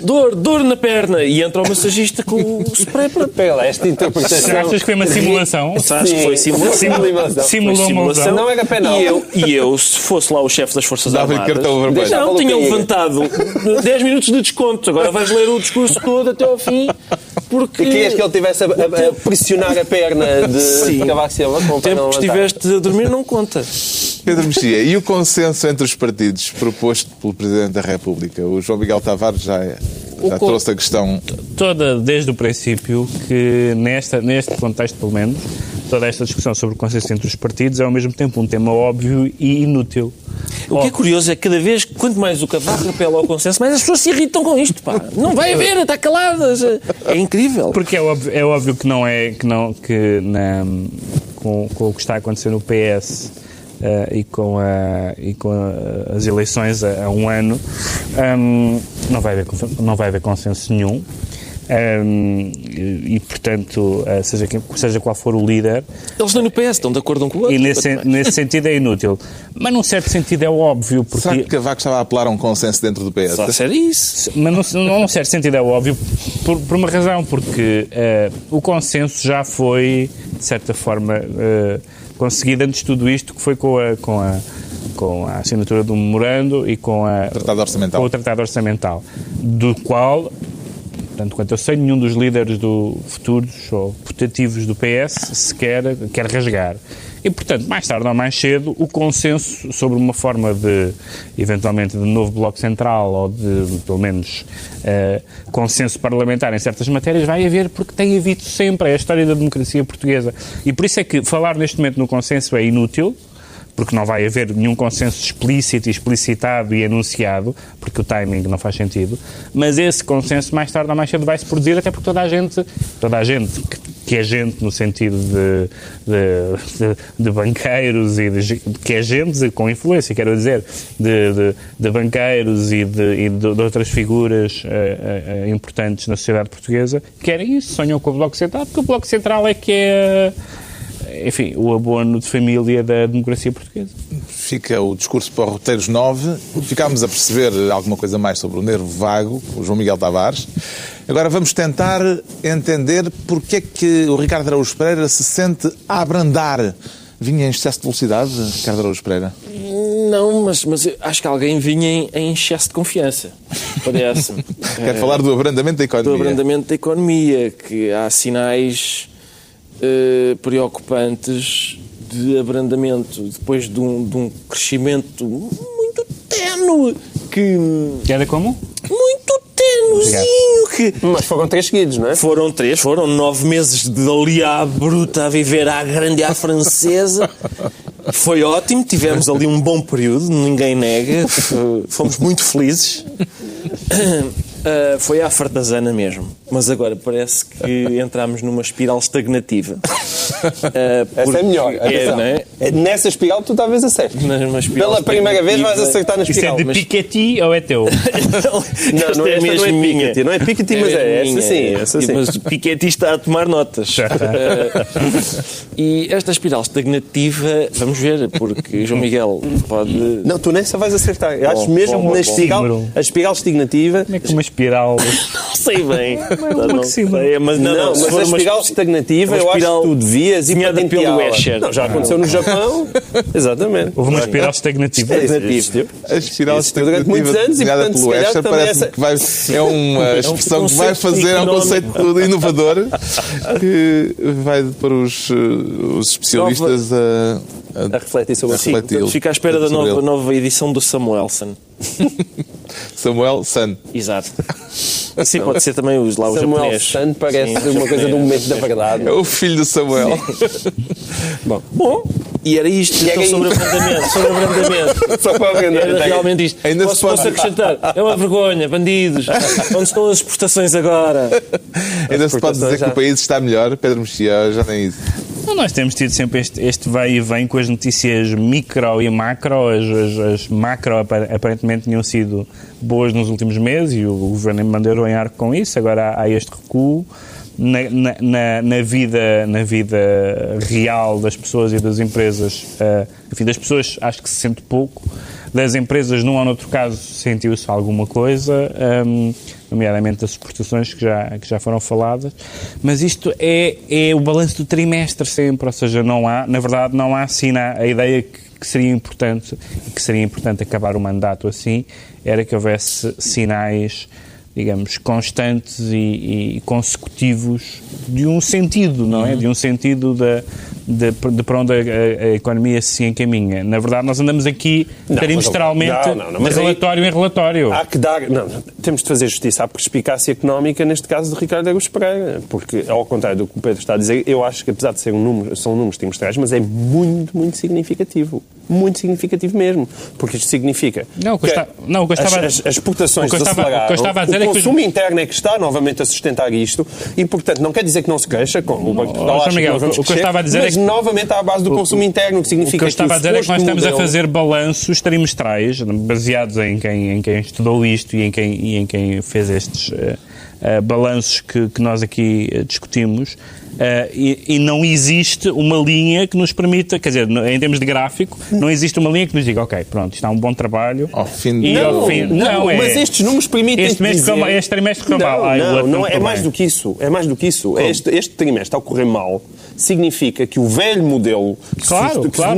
Speaker 2: Dor na perna. E entra o massagista com o spray para...
Speaker 3: Pela esta interpretação.
Speaker 4: Achas que foi uma simulação?
Speaker 2: Acho que foi simulação.
Speaker 4: Simulou uma ilusão.
Speaker 3: Não era penal.
Speaker 2: E eu, se fosse lá o chefe das Forças
Speaker 1: Dava-lhe
Speaker 2: Armadas...
Speaker 1: cartão vermelho.
Speaker 2: Não, tinha levantado 10 minutos de desconto. Agora vais ler o discurso todo até ao fim. Porque...
Speaker 3: E querias que ele estivesse a pressionar a perna de Cavaco Silva?
Speaker 2: O tempo que estiveste a dormir não conta.
Speaker 1: Pedro Mexia, e o consenso entre os partidos proposto pelo Presidente da República? O João Miguel Tavares já trouxe a questão...
Speaker 4: Desde o princípio que neste contexto, pelo menos, toda esta discussão sobre o consenso entre os partidos é ao mesmo tempo um tema óbvio e inútil.
Speaker 2: O que é curioso é que cada vez, quanto mais o Cavaco apela ao consenso, mais as pessoas se irritam com isto, pá. Não vai haver, está caladas. É incrível.
Speaker 4: Porque é óbvio que não é, com o que está a acontecer no PS e com as eleições há um ano, não vai haver consenso nenhum. E portanto, seja qual for o líder...
Speaker 2: Eles nem no PS estão de acordo um com o outro.
Speaker 4: E nesse sentido é inútil. Mas num certo sentido é óbvio. Porque...
Speaker 1: Será que Cavaco estava a apelar a um consenso dentro do PS?
Speaker 2: Só ser isso.
Speaker 4: Mas num certo sentido é óbvio por uma razão, porque o consenso já foi, de certa forma, conseguido antes de tudo isto, que foi com a assinatura do memorando e com o Tratado Orçamental, do qual... Tanto quanto eu sei, nenhum dos líderes futuros ou putativos do PS sequer quer rasgar. E, portanto, mais tarde ou mais cedo, o consenso sobre uma forma de, eventualmente, de novo bloco central ou de, pelo menos, consenso parlamentar em certas matérias vai haver, porque tem havido sempre. É a história da democracia portuguesa. E por isso é que falar neste momento no consenso é inútil, porque não vai haver nenhum consenso explícito, explicitado e anunciado, porque o timing não faz sentido, mas esse consenso mais tarde ou mais cedo vai se produzir, até porque toda a gente que é gente no sentido de banqueiros e que é gente com influência, quero dizer, de banqueiros e de outras figuras importantes na sociedade portuguesa, querem isso, sonham com o Bloco Central, porque o Bloco Central é que é... Enfim, o abono de família da democracia portuguesa.
Speaker 1: Fica o discurso para Roteiros 9. Ficámos a perceber alguma coisa mais sobre o nervo vago, o João Miguel Tavares. Agora vamos tentar entender porque é que o Ricardo Araújo Pereira se sente a abrandar. Vinha em excesso de velocidade, Ricardo Araújo Pereira?
Speaker 2: Não, mas eu acho que alguém vinha em excesso de confiança, parece-me.
Speaker 1: Quero falar do abrandamento da economia.
Speaker 2: Do abrandamento da economia, que há sinais preocupantes de abrandamento depois de um crescimento muito ténue.
Speaker 4: Era como?
Speaker 2: Muito tenuzinho.
Speaker 3: Mas foram 3 seguidos, não é?
Speaker 2: Foram 9 meses de aliá bruta a viver à grande à francesa. Foi ótimo, tivemos ali um bom período, ninguém nega, fomos muito felizes. Foi à fartazana mesmo, mas agora parece que entramos numa espiral estagnativa.
Speaker 3: Essa é melhor.
Speaker 2: Não é?
Speaker 3: Nessa espiral tu talvez acertes. Pela primeira vez vais acertar na espiral.
Speaker 4: Isso é de Piketty ou é teu?
Speaker 3: Não é Piketty. Não é Piketty, mas essa sim.
Speaker 2: Mas o Piketty está a tomar notas. E esta espiral estagnativa, vamos ver, porque João Miguel pode...
Speaker 3: Não, tu nessa vais acertar. Eu acho mesmo que na espiral, a espiral estagnativa...
Speaker 4: Como é que uma espiral...
Speaker 2: Não sei bem.
Speaker 4: Não
Speaker 2: sei, mas
Speaker 3: mas a espiral estagnativa eu acho que tu devias ir
Speaker 2: pelo Escher.
Speaker 3: Não, já aconteceu no Japão. Exatamente.
Speaker 4: Houve uma espiral estagnativa.
Speaker 1: A espiral estagnativa
Speaker 3: durante muitos anos e, portanto,
Speaker 1: pelo Escher parece que é uma expressão que vai fazer, é um conceito inovador que vai para os especialistas
Speaker 3: a refletir sobre
Speaker 2: isso. Fica à espera da nova edição do Samuelson.
Speaker 1: Samuel San.
Speaker 2: Exato. Sim, pode ser também os lá os japoneses.
Speaker 3: Samuel San parece uma coisa de um momento da verdade.
Speaker 1: É o filho do Samuel.
Speaker 2: Bom, e era isto então, sobre abrandamento.
Speaker 3: Só para abrandamento.
Speaker 2: Era realmente isto.
Speaker 1: Ainda
Speaker 2: posso acrescentar? É uma vergonha, bandidos. Onde estão as exportações agora?
Speaker 1: Ainda se pode dizer que o país está melhor, Pedro Mexia, já nem isso.
Speaker 4: Nós temos tido sempre este vai e vem com as notícias micro e macro. As macro aparentemente tinham sido boas nos últimos meses e o governo mandou em arco com isso. Agora há este recuo na vida real das pessoas e das empresas. Enfim, das pessoas acho que se sente pouco. Das empresas, num ou noutro caso, sentiu-se alguma coisa, nomeadamente das exportações que já foram faladas, mas isto é o balanço do trimestre sempre, ou seja, na verdade não há a ideia que seria importante acabar o mandato assim, era que houvesse sinais, digamos, constantes e consecutivos de um sentido, não é? De um sentido de para onde a economia se encaminha. Na verdade, nós andamos aqui trimestralmente de relatório em relatório.
Speaker 3: Há que dar... temos de fazer justiça à perspicácia económica, neste caso, de Ricardo Araújo Pereira. Porque, ao contrário do que o Pedro está a dizer, eu acho que, apesar de são números trimestrais, mas é muito, muito significativo. Muito significativo mesmo. Porque isto significa as exportações desaceleraram, o consumo interno é que está novamente a sustentar isto e, portanto, não quer dizer que não se cresça, como o Banco de Portugal acha que nós vamos crescer, mas novamente à base do consumo interno, que significa
Speaker 4: que o que eu estava a dizer é que nós estamos a fazer balanços trimestrais, baseados em quem estudou isto e em quem fez estes balanços que nós aqui discutimos, e não existe uma linha que nos permita, quer dizer, em termos de gráfico, não existe uma linha que nos diga, ok, pronto, isto é um bom trabalho.
Speaker 1: Ao fim
Speaker 3: de... mas estes números permitem
Speaker 4: este trimestre correu mal.
Speaker 3: Não, é mais do que isso. É mais do que isso. Este trimestre, ao correr mal, significa que o velho modelo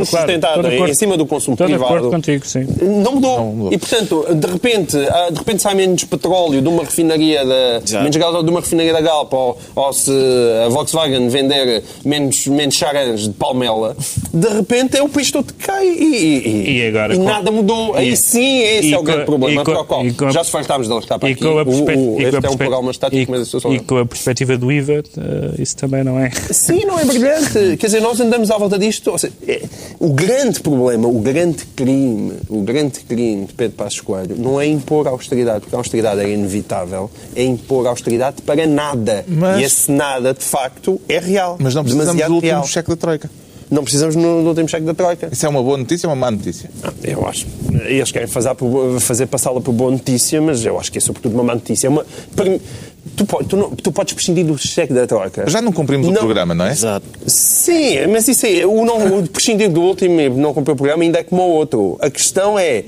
Speaker 3: sustentado em cima do consumo privado
Speaker 4: acordo contigo, sim.
Speaker 3: Não mudou. E, portanto, de repente sai menos petróleo de uma refinaria de uma refinaria da Galp ou se a Volkswagen vender menos charans de palmela, de repente é o país todo que cai e nada mudou. Aí sim, esse é o grande problema para o qual já se fartámos de estar para aqui. Este é um programa estático, mas
Speaker 4: e com a perspectiva do IVA, isso também não é...
Speaker 3: Sim, não é brilhante. Quer dizer, nós andamos à volta disto. Ou seja, o grande problema, o grande crime de Pedro Passos Coelho não é impor austeridade, porque a austeridade é inevitável, é impor austeridade para nada. E esse nada, de facto, é real.
Speaker 1: Mas não precisamos do último cheque da Troika.
Speaker 3: Não precisamos do último cheque da Troika.
Speaker 1: Isso é uma boa notícia ou uma má notícia?
Speaker 3: Eu acho. Eles querem fazer passá-la por boa notícia, mas eu acho que é sobretudo uma má notícia. Tu podes prescindir do cheque da Troika.
Speaker 1: Já não cumprimos o programa, não é?
Speaker 2: Exato.
Speaker 3: Sim, mas isso é... O prescindir do último e não cumprir o programa ainda é como o outro. A questão é...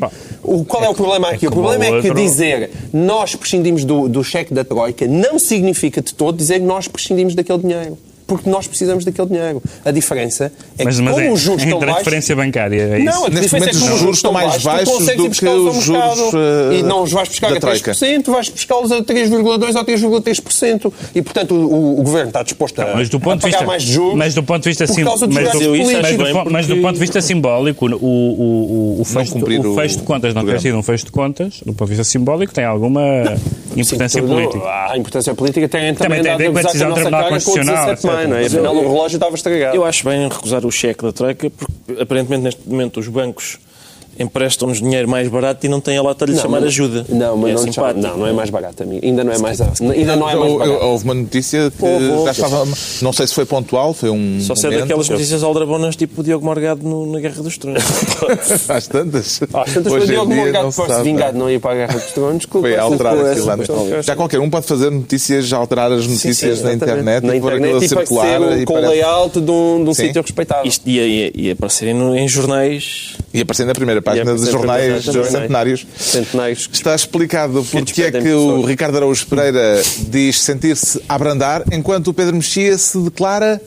Speaker 3: Qual é o problema aqui? O problema é que dizer nós prescindimos do cheque da Troika não significa de todo dizer que nós prescindimos daquele dinheiro. porque nós precisamos daquele dinheiro. A diferença é
Speaker 4: mas
Speaker 3: que como os juros estão
Speaker 4: entre a
Speaker 3: baixos...
Speaker 4: referência bancária, é isso?
Speaker 3: Não, a
Speaker 1: Neste
Speaker 3: diferença é
Speaker 1: momento
Speaker 3: que
Speaker 1: os juros estão mais baixos do que os juros
Speaker 3: e não os vais buscar a 3%, vais buscá-los a 3,2% ou 3,3%. E, portanto, o Governo está disposto a pagar mais juros
Speaker 4: mas do ponto de vista
Speaker 3: por causa dos gastos políticos.
Speaker 4: mas do ponto de vista simbólico, o fecho de contas não ter sido um fecho de contas, do ponto de vista simbólico, tem alguma importância política.
Speaker 3: A importância política tem
Speaker 4: Também tem a ver com a decisão do Tribunal Constitucional, etc.
Speaker 3: Afinal, o relógio estava estragado.
Speaker 2: Eu acho bem recusar o cheque da Troika, porque aparentemente neste momento os bancos emprestam-nos dinheiro mais barato e não têm a lata de lhe chamar ajuda.
Speaker 3: Não, mas não é mais barato, amigo. Ainda não é mais barato.
Speaker 1: Houve uma notícia que já estava... Não sei se foi pontual, foi um
Speaker 2: Só sei daquelas notícias aldrabonas tipo o Diogo Morgado na Guerra dos Tronos.
Speaker 1: Às tantas.
Speaker 3: Hoje o Diogo Morgado fosse vingado, não ia para a Guerra dos Tronos.
Speaker 1: Foi alterar aquilo antes. Já qualquer um pode fazer notícias, alterar as notícias na internet e pôr aquilo a circular.
Speaker 3: Com o layout de um sítio respeitável.
Speaker 2: Isto ia aparecer em jornais...
Speaker 1: E aparecer na primeira página dos jornais centenários. Está explicado porque é que o Ricardo Araújo Pereira diz sentir-se a abrandar, enquanto o Pedro Mexia se declara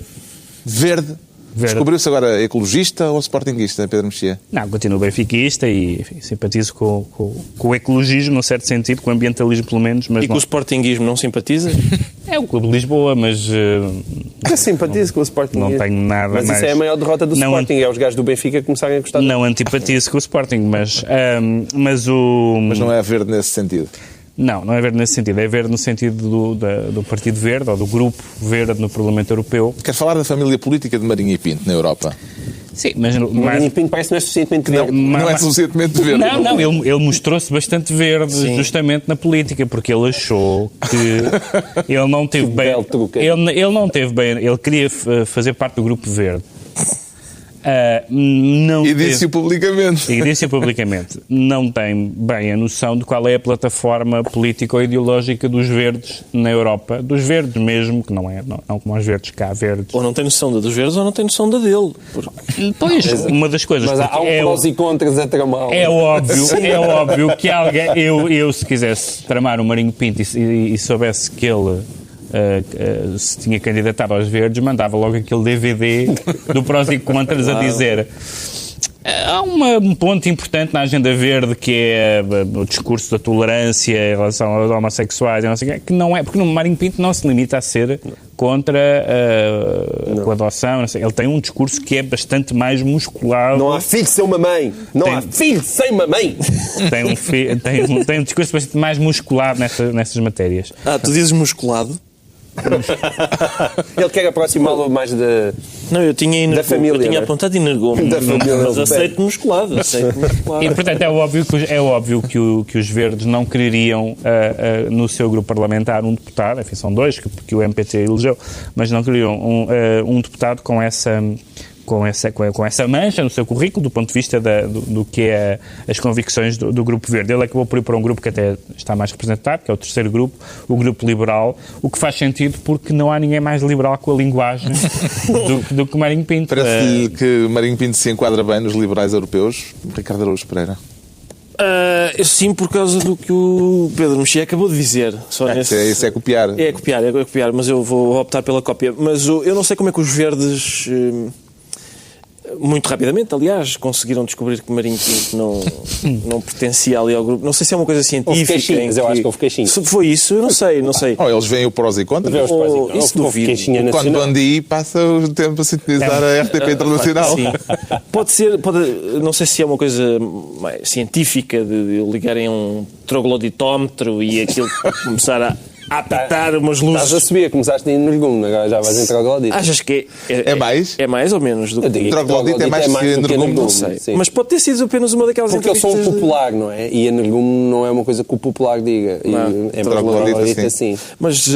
Speaker 1: verde. Descobriu-se agora ecologista ou sportinguista, Pedro Mexia?
Speaker 4: Não, continuo benfiquista e simpatizo com o ecologismo, num certo sentido, com o ambientalismo pelo menos. Mas
Speaker 2: com o sportinguismo não simpatiza?
Speaker 4: É o Clube de Lisboa, mas...
Speaker 3: Eu simpatizo com o Sporting.
Speaker 4: Não tenho nada
Speaker 3: mas
Speaker 4: mais...
Speaker 3: isso é a maior derrota do Sporting, é os gajos do Benfica começarem a gostar.
Speaker 4: Não antipatizo com o Sporting, mas
Speaker 1: Mas não é verde nesse sentido?
Speaker 4: Não é verde nesse sentido. É verde no sentido do Partido Verde, ou do Grupo Verde no Parlamento Europeu.
Speaker 1: Quer falar da família política de Marinho e Pinto na Europa?
Speaker 4: Sim, mas...
Speaker 3: Marinho e Pinto parece que não é suficientemente verde.
Speaker 1: Não é suficientemente verde.
Speaker 4: Não, ele mostrou-se bastante verde, sim, justamente na política, porque ele achou que ele não teve bem... Ele não teve bem... Ele queria fazer parte do Grupo Verde.
Speaker 1: E disse-o publicamente.
Speaker 4: Não tem bem a noção de qual é a plataforma política ou ideológica dos verdes na Europa. Dos verdes mesmo, que não como os verdes cá, verdes.
Speaker 2: Ou não tem noção da dos verdes ou não tem noção da dele.
Speaker 4: Pois, uma das coisas...
Speaker 3: Mas há prós e contras a tramar.
Speaker 4: É óbvio que alguém... Eu se quisesse tramar o Marinho Pinto e soubesse que ele... se tinha candidatado aos verdes, mandava logo aquele DVD do prós e contras a dizer. Há um ponto importante na agenda verde que é o discurso da tolerância em relação aos homossexuais, não sei, que não é, porque no Marinho Pinto não se limita a ser contra a adoção, não sei, ele tem um discurso que é bastante mais musculado.
Speaker 3: Não há filho sem uma mãe! Há filho sem uma mãe!
Speaker 4: Tem um discurso bastante mais musculado nessas matérias.
Speaker 2: Tu dizes musculado?
Speaker 3: Ele quer aproximá-lo mais da...
Speaker 2: Não, eu tinha
Speaker 3: da família.
Speaker 2: Eu tinha apontado energúmeno. Da família. Mas aceito musculado.
Speaker 4: E, portanto, é óbvio que os verdes não quereriam no seu grupo parlamentar um deputado, enfim, são dois que o MPT elegeu, mas não queriam um deputado com essa mancha no seu currículo, do ponto de vista do que é as convicções do Grupo Verde. Ele acabou por ir para um grupo que até está mais representado, que é o terceiro grupo, o Grupo Liberal, o que faz sentido porque não há ninguém mais liberal com a linguagem do que Marinho Pinto.
Speaker 1: Parece-lhe que Marinho Pinto se enquadra bem nos liberais europeus, Ricardo Araújo Pereira?
Speaker 2: Sim, por causa do que o Pedro Mexia acabou de dizer.
Speaker 1: Isso é copiar.
Speaker 2: É copiar, mas eu vou optar pela cópia. Mas eu não sei como é que os verdes... muito rapidamente, aliás, conseguiram descobrir que Marinho Pinto não pertencia ali ao grupo. Não sei se é uma coisa científica.
Speaker 3: Mas eu acho que houve queixinho.
Speaker 2: Foi isso? Eu não sei.
Speaker 1: Eles veem o prós e contras.
Speaker 2: Isso duvido.
Speaker 1: Quando Bandi passa o tempo a sintonizar a RTP Internacional.
Speaker 2: Sim. Pode, não sei se é uma coisa mais científica de ligarem um trogloditómetro e aquilo começar a apitar umas luzes.
Speaker 3: Estás a subir, começaste em energúmeno, agora já vais em troglodito.
Speaker 2: Achas que
Speaker 1: é mais?
Speaker 2: É mais ou menos do que...
Speaker 1: Troglodito é mais que energúmeno,
Speaker 2: não sei. Sim. Mas pode ter sido apenas uma daquelas
Speaker 3: entrevistas... Porque eu sou um popular, não é? E energúmeno não é uma coisa que o popular diga. É troglodito assim.
Speaker 2: Mas,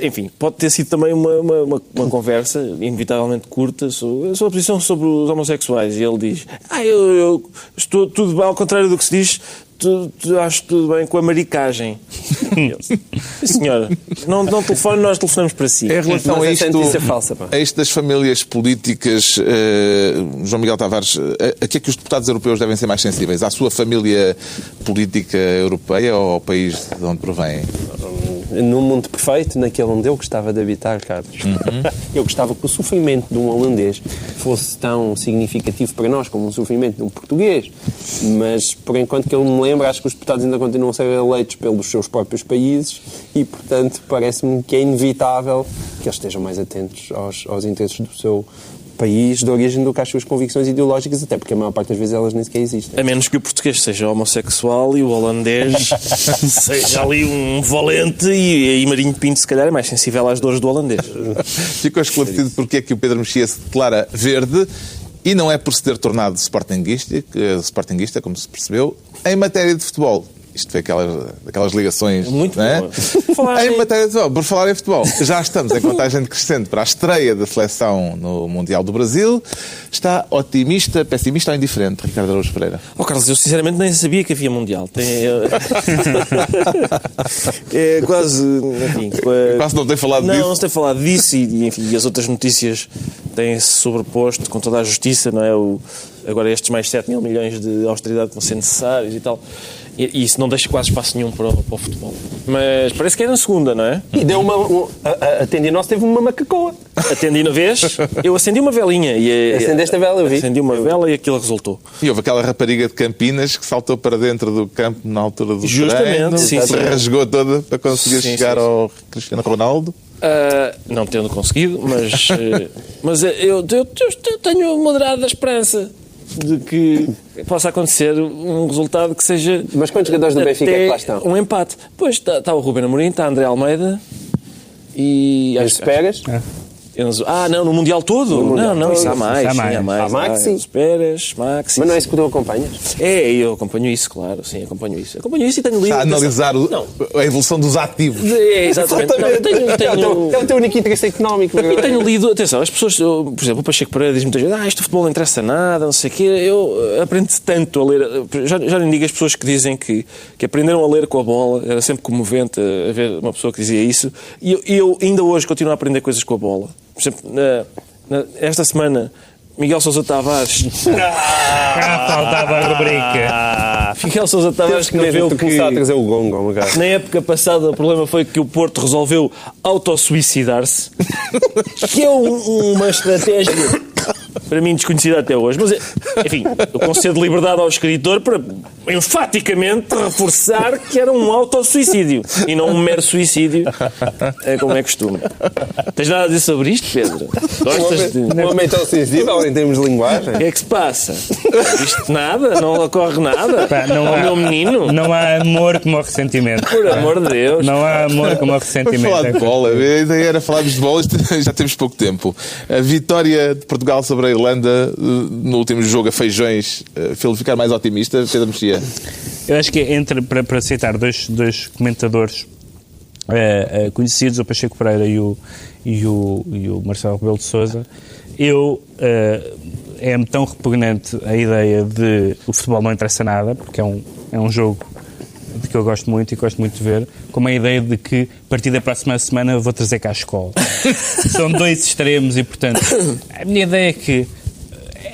Speaker 2: enfim, pode ter sido também uma conversa, inevitavelmente curta, sobre a sua posição sobre os homossexuais. E ele diz, eu estou tudo bem, ao contrário do que se diz... acho tudo bem com a maricagem. Senhora, não telefone, nós telefonamos para si.
Speaker 1: Em relação a isto das famílias políticas, João Miguel Tavares, a que é que os deputados europeus devem ser mais sensíveis? À sua família política europeia ou ao país de onde provém?
Speaker 3: num mundo perfeito, naquele onde eu gostava de habitar, Carlos, eu gostava que o sofrimento de um holandês fosse tão significativo para nós como o sofrimento de um português. Mas, por enquanto que eu me lembro, acho que os deputados ainda continuam a ser eleitos pelos seus próprios países e, portanto, parece-me que é inevitável que eles estejam mais atentos aos interesses do seu país de origem do que às suas convicções ideológicas, até porque a maior parte das vezes elas nem sequer existem.
Speaker 2: A menos que o português seja homossexual e o holandês seja ali um valente e aí Marinho Pinto se calhar é mais sensível às dores do holandês.
Speaker 1: Ficou esclarecido porque é que o Pedro Mexia se declara verde e não é por se ter tornado sportinguista, como se percebeu, em matéria de futebol. Isto foi aquelas ligações.
Speaker 2: Muito
Speaker 1: não é?
Speaker 2: bom.
Speaker 1: Em matéria de futebol, por falar em futebol, já estamos em contagem decrescente para a estreia da seleção no Mundial do Brasil. Está otimista, pessimista ou indiferente, Ricardo Araújo Pereira?
Speaker 2: Oh, Carlos, eu sinceramente nem sabia que havia Mundial. É quase. Enfim,
Speaker 1: Quase não tem falado disso.
Speaker 2: Não se tem falado disso e as outras notícias têm-se sobreposto com toda a justiça, não é? Agora estes mais 7 mil milhões de austeridade vão ser necessários e tal. E isso não deixa quase espaço nenhum para o futebol. Mas parece que é na segunda, não é?
Speaker 3: E deu a Tendinha Nossa teve uma macacoa.
Speaker 2: Atendi na vez, eu acendi uma velinha.
Speaker 3: Acendeste a vela, eu vi.
Speaker 2: Acendi uma vela e aquilo resultou.
Speaker 1: E houve aquela rapariga de Campinas que saltou para dentro do campo na altura do
Speaker 2: Justamente,
Speaker 1: treino,
Speaker 2: sim,
Speaker 1: se
Speaker 2: sim.
Speaker 1: rasgou toda para conseguir chegar ao Cristiano Ronaldo.
Speaker 2: Não tendo conseguido, mas eu tenho moderada esperança de que possa acontecer um resultado que seja...
Speaker 3: Mas quantos jogadores do Benfica é que lá estão?
Speaker 2: Um empate. Pois está o Ruben Amorim, está André Almeida e...
Speaker 3: Esperas?
Speaker 2: Não, no Mundial todo? Não, isso há mais.
Speaker 4: Há mais.
Speaker 3: Há Maxi?
Speaker 2: Esperas, Maxi.
Speaker 3: Mas não é isso que tu acompanhas?
Speaker 2: Eu acompanho isso, claro. Sim, acompanho isso. Acompanho isso e tenho lido...
Speaker 1: Está a analisar a evolução dos ativos.
Speaker 2: Exatamente.
Speaker 3: É o teu único interesse económico.
Speaker 2: E tenho lido, atenção, as pessoas, por exemplo, o Pacheco Pereira diz muitas vezes isto de futebol não interessa nada, não sei o quê. Eu aprendo tanto a ler, já nem digo as pessoas que dizem que aprenderam a ler com a bola, era sempre comovente a ver uma pessoa que dizia isso, e eu ainda hoje continuo a aprender coisas com a bola. Por exemplo, esta semana, Miguel Sousa Tavares...
Speaker 4: faltava a rubrica.
Speaker 2: Miguel Sousa Tavares escreveu que...
Speaker 3: começar a trazer o gongo,
Speaker 2: na época passada o problema foi que o Porto resolveu autossuicidar-se, que é uma estratégia para mim desconhecida até hoje, mas enfim, eu concedo liberdade ao escritor para enfaticamente reforçar que era um autossuicídio e não um mero suicídio, como é costume. Tens nada a dizer sobre isto, Pedro? Gostas de...
Speaker 3: Um homem tão sensível em termos de linguagem.
Speaker 2: O que é que se passa? Isto nada? Não ocorre nada? Meu menino?
Speaker 4: Não há amor como o ressentimento.
Speaker 2: Por amor de Deus.
Speaker 4: Não há amor como o
Speaker 1: Vamos
Speaker 4: ressentimento.
Speaker 1: falar de bola. A ideia era falarmos de bola, já temos pouco tempo. A vitória de Portugal sobre a Irlanda no último jogo a Feijões fez-lhe ficar mais otimista, Pedro Mexia?
Speaker 4: Eu acho que para citar dois comentadores conhecidos, o Pacheco Pereira e o Marcelo Rebelo de Sousa, é-me tão repugnante a ideia de o futebol não interessa nada, porque é um jogo de que eu gosto muito e gosto muito de ver, como a ideia de que a partir da próxima semana vou trazer cá a escola. São dois extremos e, portanto, a minha ideia é que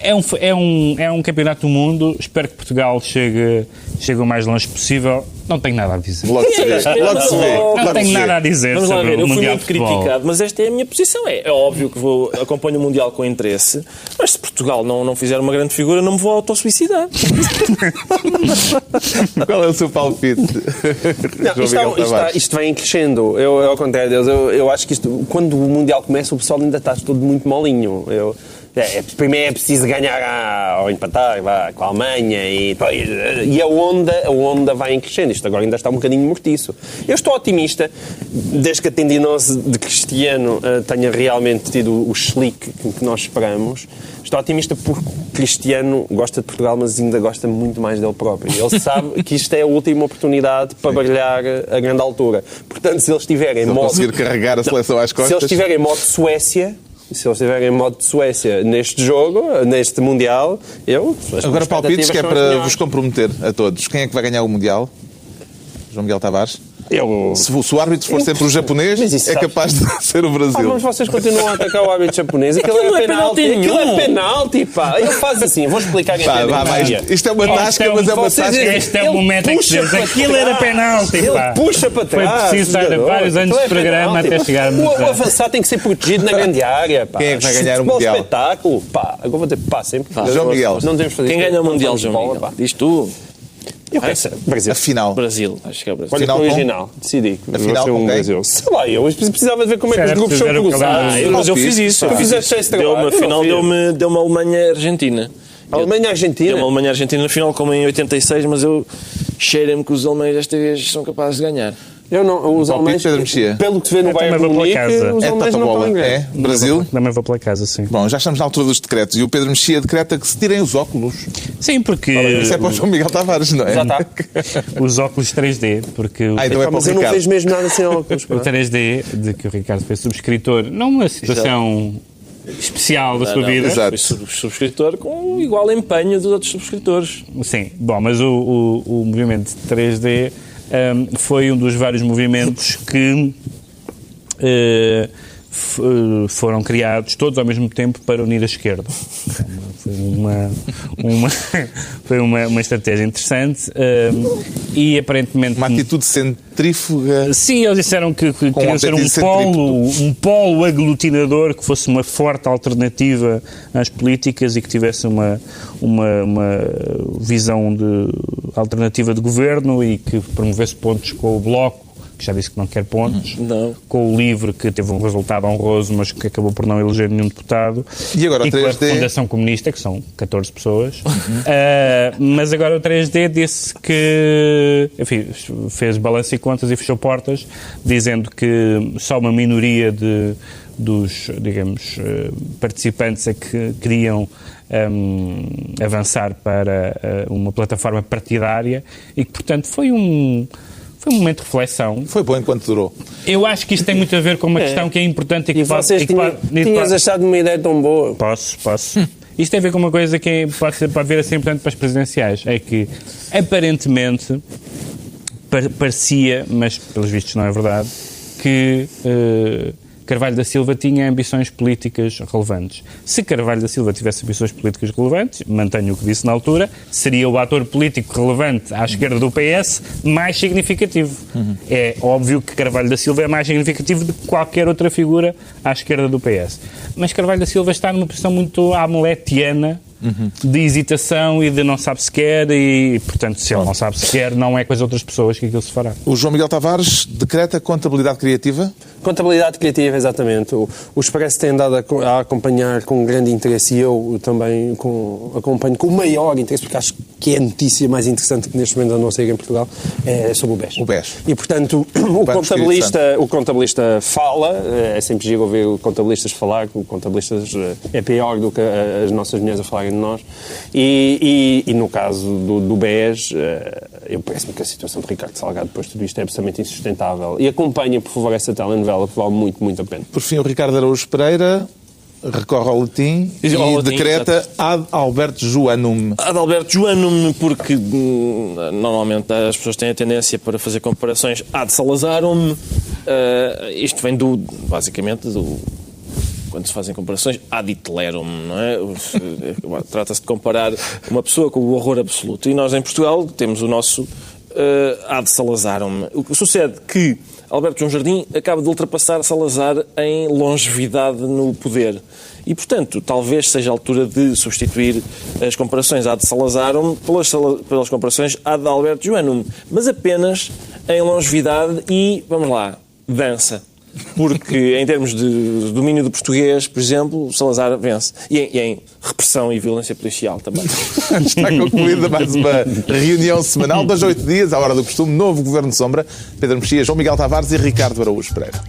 Speaker 4: é um campeonato do mundo, espero que Portugal chegue o mais longe possível. Não tenho nada a dizer.
Speaker 1: Logo se vê.
Speaker 4: Não tenho nada a dizer
Speaker 2: Vamos lá
Speaker 4: sobre
Speaker 2: ver,
Speaker 4: o
Speaker 2: eu fui
Speaker 4: Mundial
Speaker 2: muito
Speaker 4: de Futebol.
Speaker 2: criticado, mas esta é a minha posição. É óbvio que acompanho o Mundial com interesse, mas se Portugal não fizer uma grande figura, não me vou autossuicidar.
Speaker 1: Qual é o seu palpite?
Speaker 3: Isto vem crescendo. Eu, ao contrário deles, eu acho que quando o Mundial começa, o pessoal ainda está todo muito molinho. Primeiro é preciso ganhar ou empatar com a Alemanha e a onda vai em crescendo. Isto agora ainda está um bocadinho mortiço. Eu estou otimista, desde que a tendinose de Cristiano tenha realmente tido o chelique que nós esperamos. Estou otimista porque Cristiano gosta de Portugal, mas ainda gosta muito mais dele próprio. Ele sabe que isto é a última oportunidade para brilhar a grande altura. Portanto, se eles estiverem
Speaker 1: conseguir carregar a seleção às costas...
Speaker 3: Se eles estiverem em modo Suécia neste jogo, neste Mundial,
Speaker 1: Agora palpites que é para vos comprometer a todos. Quem é que vai ganhar o Mundial? João Miguel Tavares? Se o árbitro for sempre o japonês, é capaz de ser o Brasil.
Speaker 3: Mas vocês continuam a atacar o árbitro japonês. Aquilo é penalti. Aquilo é penalti, pá. Ele faz assim. Vou explicar quem é.
Speaker 1: Isto é uma tasca, mas é uma tasca.
Speaker 4: Este é o momento em que dizemos aquilo era penalti, pá.
Speaker 3: Ele puxa para trás.
Speaker 4: Foi preciso dar vários anos de programa até chegar a
Speaker 3: O avançado tem que ser protegido na grande área, pá.
Speaker 1: Quem é que vai ganhar o Mundial?
Speaker 3: Espetáculo, pá. Agora vou ter pá sempre.
Speaker 1: João Miguel.
Speaker 3: Não devemos fazer
Speaker 2: Quem ganha o Mundial, João Miguel? Diz tu.
Speaker 3: Eu penso, Brasil.
Speaker 1: Afinal.
Speaker 2: Brasil. Acho que é o Brasil.
Speaker 3: Olha,
Speaker 1: Afinal,
Speaker 3: o original. Decidi.
Speaker 1: Afinal, com quem?
Speaker 3: Brasil. Sei lá, eu precisava de ver como é que os grupos são cruzados.
Speaker 2: Mas eu fiz isso.
Speaker 3: Tu fizeste esse trabalho.
Speaker 2: Afinal, deu-me Alemanha-Argentina.
Speaker 3: Alemanha-Argentina?
Speaker 2: Deu-me Alemanha-Argentina na final, como em 86, mas eu cheirei-me que os alemães desta vez são capazes de ganhar.
Speaker 3: Eu não, os alemães, pelo que se vê no Bayern de Munique, os alemães não estão em grande.
Speaker 1: É? Brasil?
Speaker 4: Também vou pela casa, sim.
Speaker 1: Bom, já estamos na altura dos decretos e o Pedro Mexia decreta que se tirem os óculos.
Speaker 4: Sim, porque...
Speaker 1: Isso é para o João Miguel Tavares, não é?
Speaker 3: Já está.
Speaker 4: Os óculos 3D, porque...
Speaker 1: Então é para o
Speaker 3: Mas eu não
Speaker 1: Ricardo.
Speaker 3: vejo mesmo nada sem óculos.
Speaker 4: O 3D, de que o Ricardo foi subscritor, não uma situação especial da sua vida.
Speaker 1: Exato.
Speaker 2: Fui subscritor com igual empenho dos outros subscritores.
Speaker 4: Sim, bom, mas o movimento 3D foi um dos vários movimentos que foram criados todos ao mesmo tempo para unir a esquerda. Foi uma estratégia interessante e aparentemente...
Speaker 1: Uma atitude centrífuga.
Speaker 4: Sim, eles disseram que queriam ser um polo aglutinador, que fosse uma forte alternativa às políticas e que tivesse uma visão alternativa de governo e que promovesse pontos com o Bloco, que já disse que não quer pontos, com o LIVRE, que teve um resultado honroso, mas que acabou por não eleger nenhum deputado,
Speaker 1: E agora o
Speaker 4: com
Speaker 1: 3D?
Speaker 4: a Fundação Comunista, que são 14 pessoas. Mas agora o 3D disse que, enfim, fez balanço e contas e fechou portas, dizendo que só uma minoria dos, digamos, participantes é que queriam avançar para uma plataforma partidária e que, portanto, foi um momento de reflexão.
Speaker 1: Foi bom enquanto durou.
Speaker 4: Eu acho que isto tem muito a ver com uma questão que é importante e que
Speaker 3: vocês tinhas achado uma ideia tão boa?
Speaker 4: Posso. Isto tem a ver com uma coisa que pode vir a ser importante para as presidenciais. É que, aparentemente, parecia, mas pelos vistos não é verdade, que Carvalho da Silva tinha ambições políticas relevantes. Se Carvalho da Silva tivesse ambições políticas relevantes, mantenho o que disse na altura, seria o ator político relevante à esquerda do PS mais significativo. É óbvio que Carvalho da Silva é mais significativo do que qualquer outra figura à esquerda do PS. Mas Carvalho da Silva está numa posição muito hamletiana, de hesitação e de não sabe se quer e, portanto, se ele não sabe se quer, não é com as outras pessoas que aquilo se fará.
Speaker 1: O João Miguel Tavares decreta contabilidade criativa?
Speaker 3: Contabilidade criativa, exatamente. O Expresso tem andado a acompanhar com grande interesse e eu também acompanho com o maior interesse, porque acho que é a notícia mais interessante que neste momento andou a sair em Portugal, é sobre o BES.
Speaker 1: O BES.
Speaker 3: E, portanto, o contabilista fala, é sempre giro ouvir contabilistas falar, que o contabilistas é pior do que as nossas mulheres a falarem de nós. E no caso do BES, eu parece-me que a situação de Ricardo Salgado, depois de tudo isto, é absolutamente insustentável. E acompanha, por favor, essa telenovela, que vale muito, muito a pena.
Speaker 1: Por fim, o Ricardo Araújo Pereira recorre ao latim e decreta ad Alberto Joanum.
Speaker 2: Ad Alberto Joanum, porque normalmente as pessoas têm a tendência para fazer comparações ad Salazarum. Isto vem basicamente quando se fazem comparações ad Hitlerum, não é? Trata-se de comparar uma pessoa com o horror absoluto. E nós em Portugal temos o nosso ad Salazarum. O que sucede que Alberto João Jardim acaba de ultrapassar Salazar em longevidade no poder. E, portanto, talvez seja a altura de substituir as comparações ad Salazarum pelas comparações ad Alberto Joanum. Mas apenas em longevidade e, vamos lá, dança. Porque, em termos de domínio do português, por exemplo, Salazar vence. E em repressão e violência policial também.
Speaker 1: Está concluída mais uma reunião semanal, 2 a 8 dias, à hora do costume, novo Governo de Sombra, Pedro Mexia, João Miguel Tavares e Ricardo Araújo Pereira.